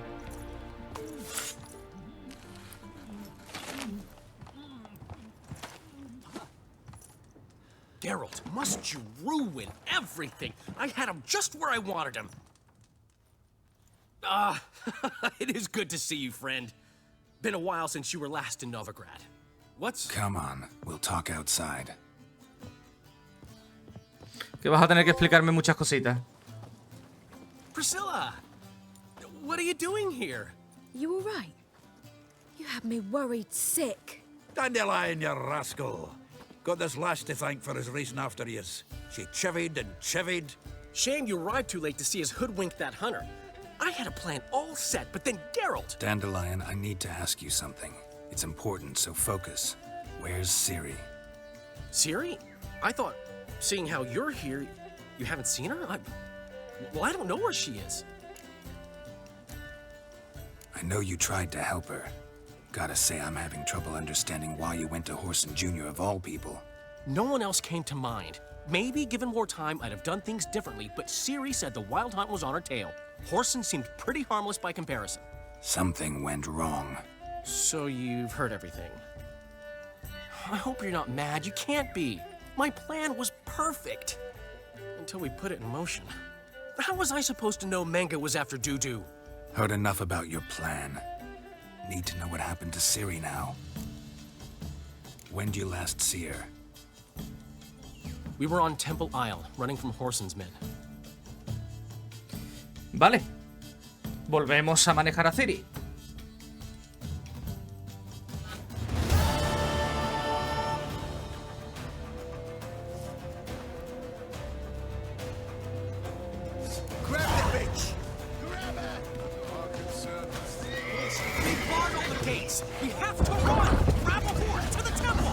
S15: Geralt, must you ruin everything? I had him just where I wanted him. It is good to see you, friend. Been a while since you were last in Novigrad. What's...
S2: Come on, we'll talk outside.
S1: Que vas a tener que explicarme muchas cositas.
S15: Priscilla! What are you doing here?
S3: You all right? You had me worried sick.
S10: Dandelion, you rascal. Got this lass to thank for his racing after yous. She chivied and chivied.
S15: Shame you arrived too late to see us hoodwink that hunter. I had a plan all set, but then Geralt...
S2: Dandelion, I need to ask you something. It's important, so focus. Where's Ciri?
S15: Ciri? I thought, seeing how you're here, you haven't seen her? Well, I don't know where she is.
S2: I know you tried to help her. Gotta say, I'm having trouble understanding why you went to Whoreson Jr. of all people.
S15: No one else came to mind. Maybe, given more time, I'd have done things differently, but Ciri said the Wild Hunt was on her tail. Whoreson seemed pretty harmless by comparison.
S2: Something went wrong.
S15: So you've heard everything. I hope you're not mad. You can't be. My plan was perfect. Until we put it in motion. How was I supposed to know Manga was after Dudu?
S2: Heard enough about your plan. Need to know what happened to Ciri now. When did you last see her?
S15: We were on Temple Isle, running from Whoreson's men.
S1: Vale. Volvemos a manejar a Ciri.
S11: Grab the bitch!
S9: Grab her! Our concerns.
S15: We barred all the gates! We have to run! Grab a horde to the temple!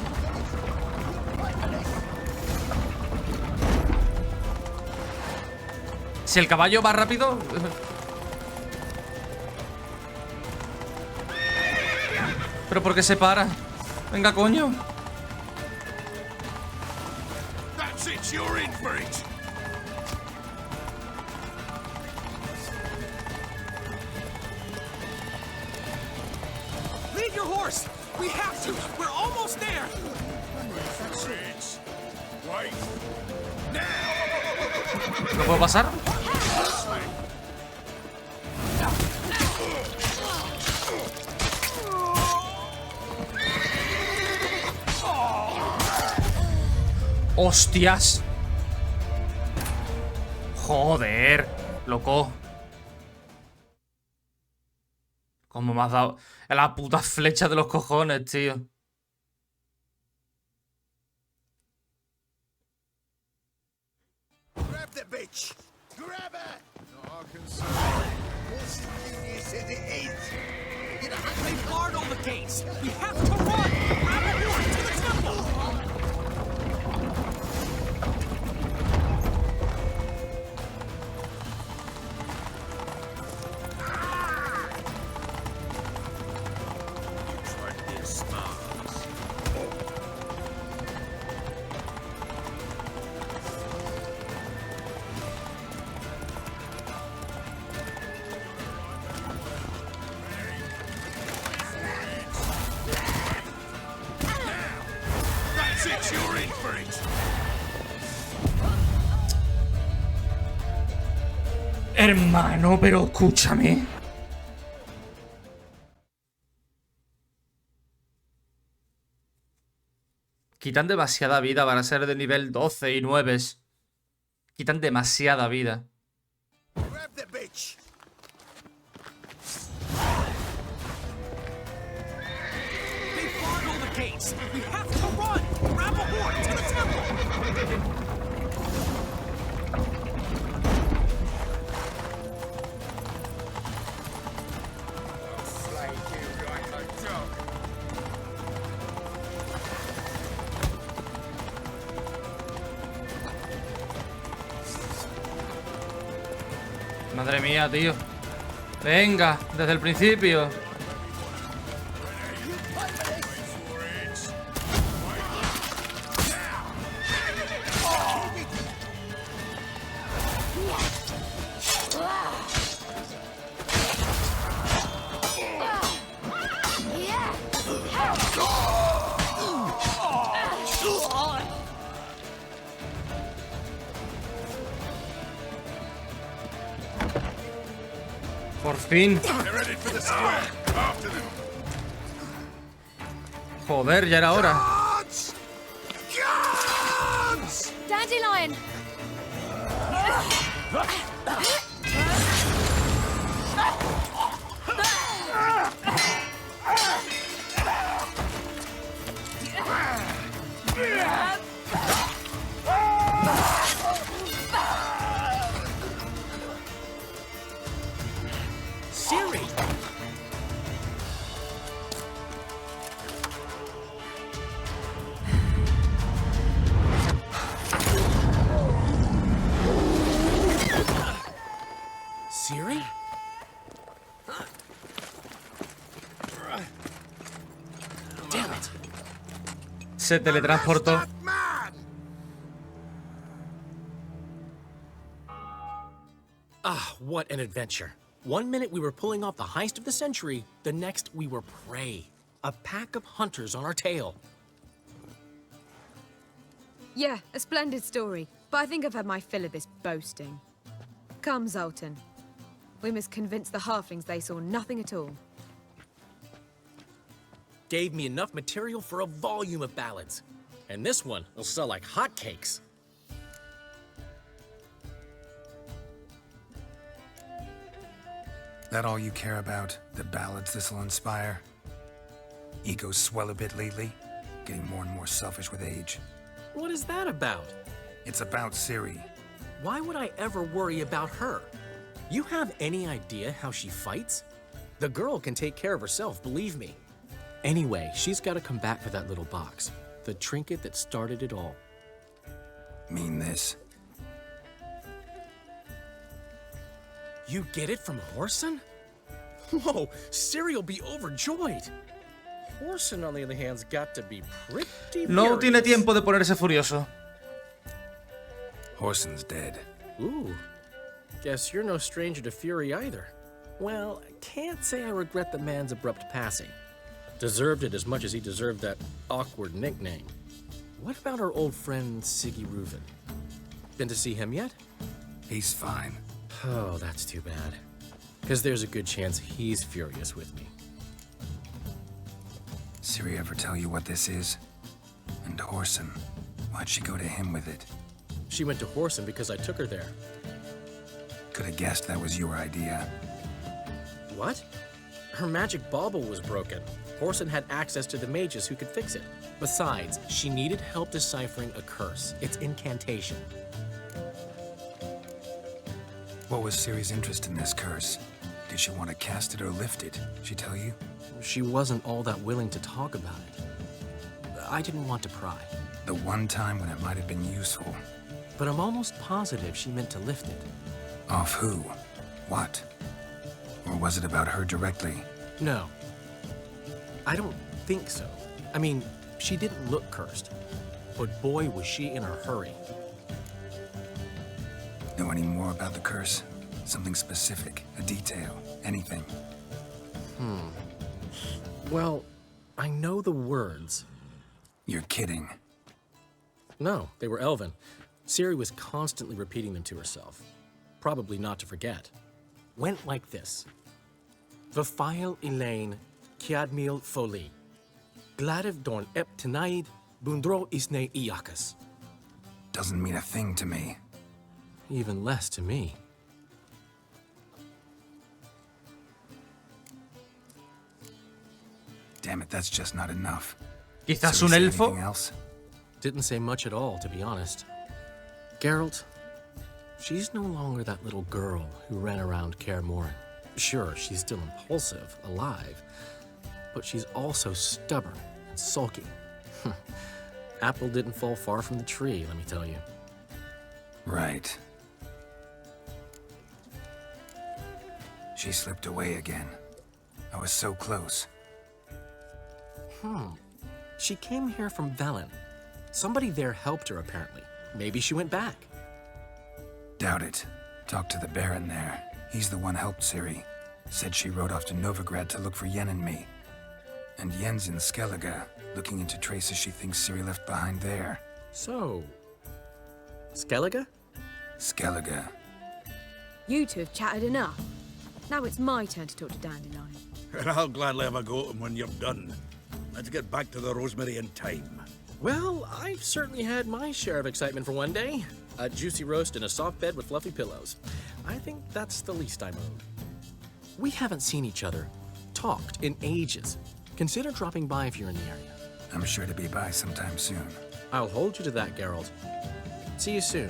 S1: Si el caballo va rápido... ¿Pero por qué se para? Venga, coño.
S9: That's it, you're in for it!
S15: Leave your horse! We have to! We're almost there!
S9: Fritz, wait! Now!
S1: ¿No puedo pasar? ¡Hostias! Joder, loco. ¿Cómo me has dado la puta flecha de los cojones, tío?
S9: Grab the bitch! Grab her! Not our concern. What's genius as it is? You know,
S15: They guard all the gates! We have to run! Grab a horse to the temple!
S9: That's it, you're in for it!
S1: Hermano, pero escúchame. Quitan demasiada vida para ser de nivel 12 y 9. Quitan demasiada vida.
S9: Grab the bitch!
S15: They guard all the gates! We have to run! Grab a horse to the temple!
S9: Slay you like a dog!
S1: Madre mía, tío. Venga, desde el principio. Por fin. Joder, ya era hora.
S6: Dandelion!
S15: Siri! Siri? Damn it.
S1: Se teletransportó.
S15: Ah, what an adventure. One minute we were pulling off the heist of the century, the next we were prey. A pack of hunters on our tail.
S3: Yeah, a splendid story. But I think I've had my fill of this boasting. Come, Zoltan. We must convince the halflings they saw nothing at all.
S15: Gave me enough material for a volume of ballads. And this one will sell like hotcakes.
S2: That all you care about? The ballads this'll inspire? Egos swell a bit lately? Getting more and more selfish with age.
S15: What is that about?
S2: It's about Ciri.
S15: Why would I ever worry about her? You have any idea how she fights? The girl can take care of herself, believe me. Anyway, she's got to come back for that little box. The trinket that started it all.
S2: Mean this?
S15: You get it from Whoreson? Whoa, Ciri'll be overjoyed. Whoreson, on the other hand, has got to be pretty
S1: No
S15: furious.
S1: tiene tiempo de ponerse furioso.
S2: Whoreson's dead.
S15: Ooh, guess you're no stranger to fury either. Well, I can't say I regret the man's abrupt passing. Deserved it as much as he deserved that awkward nickname. What about our old friend Siggy Reuven? Been to see him yet?
S2: He's fine.
S15: Oh, that's too bad. Because there's a good chance he's furious with me.
S2: Ciri ever tell you what this is? And Whoreson? Why'd she go to him with it?
S15: She went to Horson because I took her there.
S2: Could have guessed that was your idea.
S15: What? Her magic bauble was broken. Horson had access to the mages who could fix it. Besides, she needed help deciphering a curse. It's incantation.
S2: What was Ciri's interest in this curse? Did she want to cast it or lift it? She tell you?
S15: She wasn't all that willing to talk about it. I didn't want to pry.
S2: The one time when it might have been useful.
S15: But I'm almost positive she meant to lift it.
S2: Off who? What? Or was it about her directly?
S15: No. I don't think so. I mean, she didn't look cursed. But boy, was she in a hurry.
S2: Know any more about the curse? Something specific, a detail, anything?
S15: Well, I know the words.
S2: You're kidding.
S15: No, they were Elven. Ciri was constantly repeating them to herself. Probably not to forget. Went like this. Vafile Elaine, Kiadmil Foli. Gladiv Dorn Ep Tenaid, Bundro Isne Iakas.
S2: Doesn't mean a thing to me.
S15: Even less to me.
S2: Damn it, that's just not enough.
S1: Quizás
S2: Did
S1: un
S2: he say
S1: elfo.
S2: anything else?
S15: Didn't say much at all, to be honest. Geralt, she's no longer that little girl who ran around Kaer Morhen. Sure, she's still impulsive, alive, but she's also stubborn and sulky. Apple didn't fall far from the tree, let me tell you.
S2: Right. She slipped away again. I was so close.
S15: She came here from Velen. Somebody there helped her, apparently. Maybe she went back.
S2: Doubt it. Talked to the Baron there. He's the one helped Ciri. Said she rode off to Novigrad to look for Yen and me. And Yen's in Skellige, looking into traces she thinks Ciri left behind there.
S15: So, Skellige?
S2: Skellige.
S3: You two have chatted enough. Now it's my turn to talk to Dandelion.
S10: And I'll gladly have a go at him when you're done. Let's get back to the Rosemary in time.
S15: Well, I've certainly had my share of excitement for one day. A juicy roast in a soft bed with fluffy pillows. I think that's the least I'm owed. We haven't seen each other, talked in ages. Consider dropping by if you're in the area.
S2: I'm sure to be by sometime soon.
S15: I'll hold you to that, Geralt. See you soon.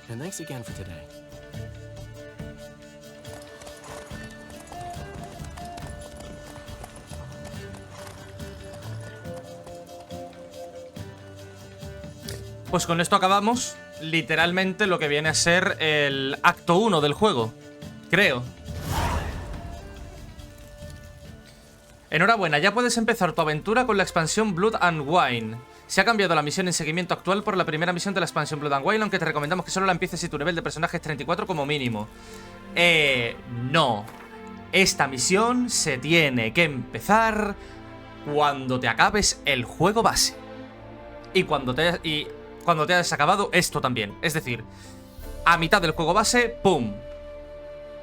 S15: And thanks again for today.
S1: Pues con esto acabamos literalmente lo que viene a ser el acto 1 del juego, creo. Enhorabuena, ya puedes empezar tu aventura con la expansión Blood and Wine. Se ha cambiado la misión en seguimiento actual por la primera misión de la expansión Blood and Wine, aunque te recomendamos que solo la empieces si tu nivel de personaje es 34 como mínimo. No. Esta misión se tiene que empezar cuando te acabes el juego base. Y cuando te hayas acabado esto también. Es decir, a mitad del juego base, ¡pum!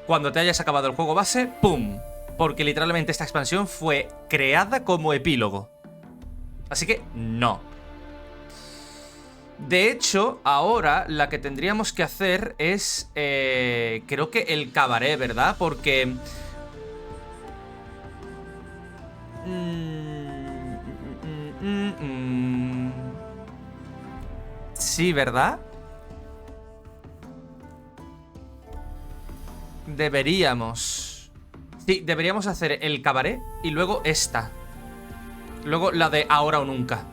S1: Cuando te hayas acabado el juego base, ¡pum! Porque literalmente esta expansión fue creada como epílogo. Así que no. De hecho, ahora la que tendríamos que hacer es... creo que el cabaret, ¿verdad? Porque... Sí, ¿verdad? Deberíamos... Sí, deberíamos hacer el cabaret y luego esta. Luego la de ahora o nunca.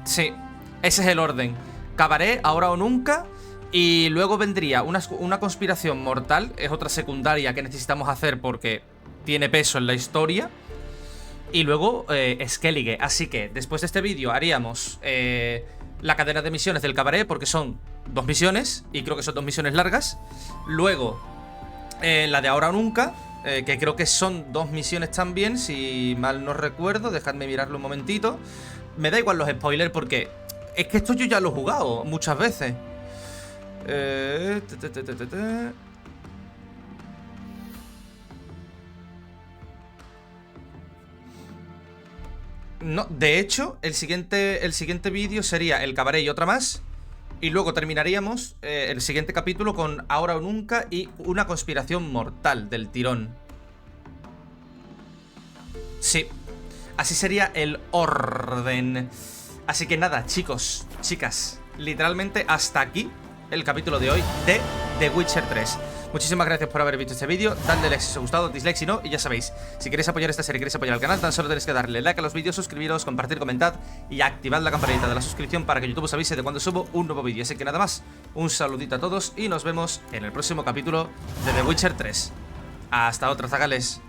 S1: Sí, ese es el orden. Cabaret, ahora o nunca. Y luego vendría una conspiración mortal. Es otra secundaria que necesitamos hacer porque tiene peso en la historia. Y luego Skellige. Así que después de este vídeo haríamos la cadena de misiones del cabaret, porque son 2 misiones. Y creo que son 2 misiones largas. Luego la de ahora o nunca, que creo que son 2 misiones también, si mal no recuerdo. Dejadme mirarlo un momentito. Me da igual los spoilers porque es que esto yo ya lo he jugado muchas veces. No, de hecho, el siguiente vídeo sería el cabaret y otra más. Y luego terminaríamos el siguiente capítulo con Ahora o Nunca y una conspiración mortal del tirón. Sí, así sería el orden. Así que nada, chicos, chicas, literalmente hasta aquí el capítulo de hoy de The Witcher 3. Muchísimas gracias por haber visto este vídeo. Dadle like si os ha gustado, dislike si no. Y ya sabéis, si queréis apoyar esta serie, queréis apoyar al canal, tan solo tenéis que darle like a los vídeos, suscribiros, compartir, comentad y activad la campanita de la suscripción para que YouTube os avise de cuando subo un nuevo vídeo. Así que nada más, un saludito a todos y nos vemos en el próximo capítulo de The Witcher 3. Hasta otra, zagales.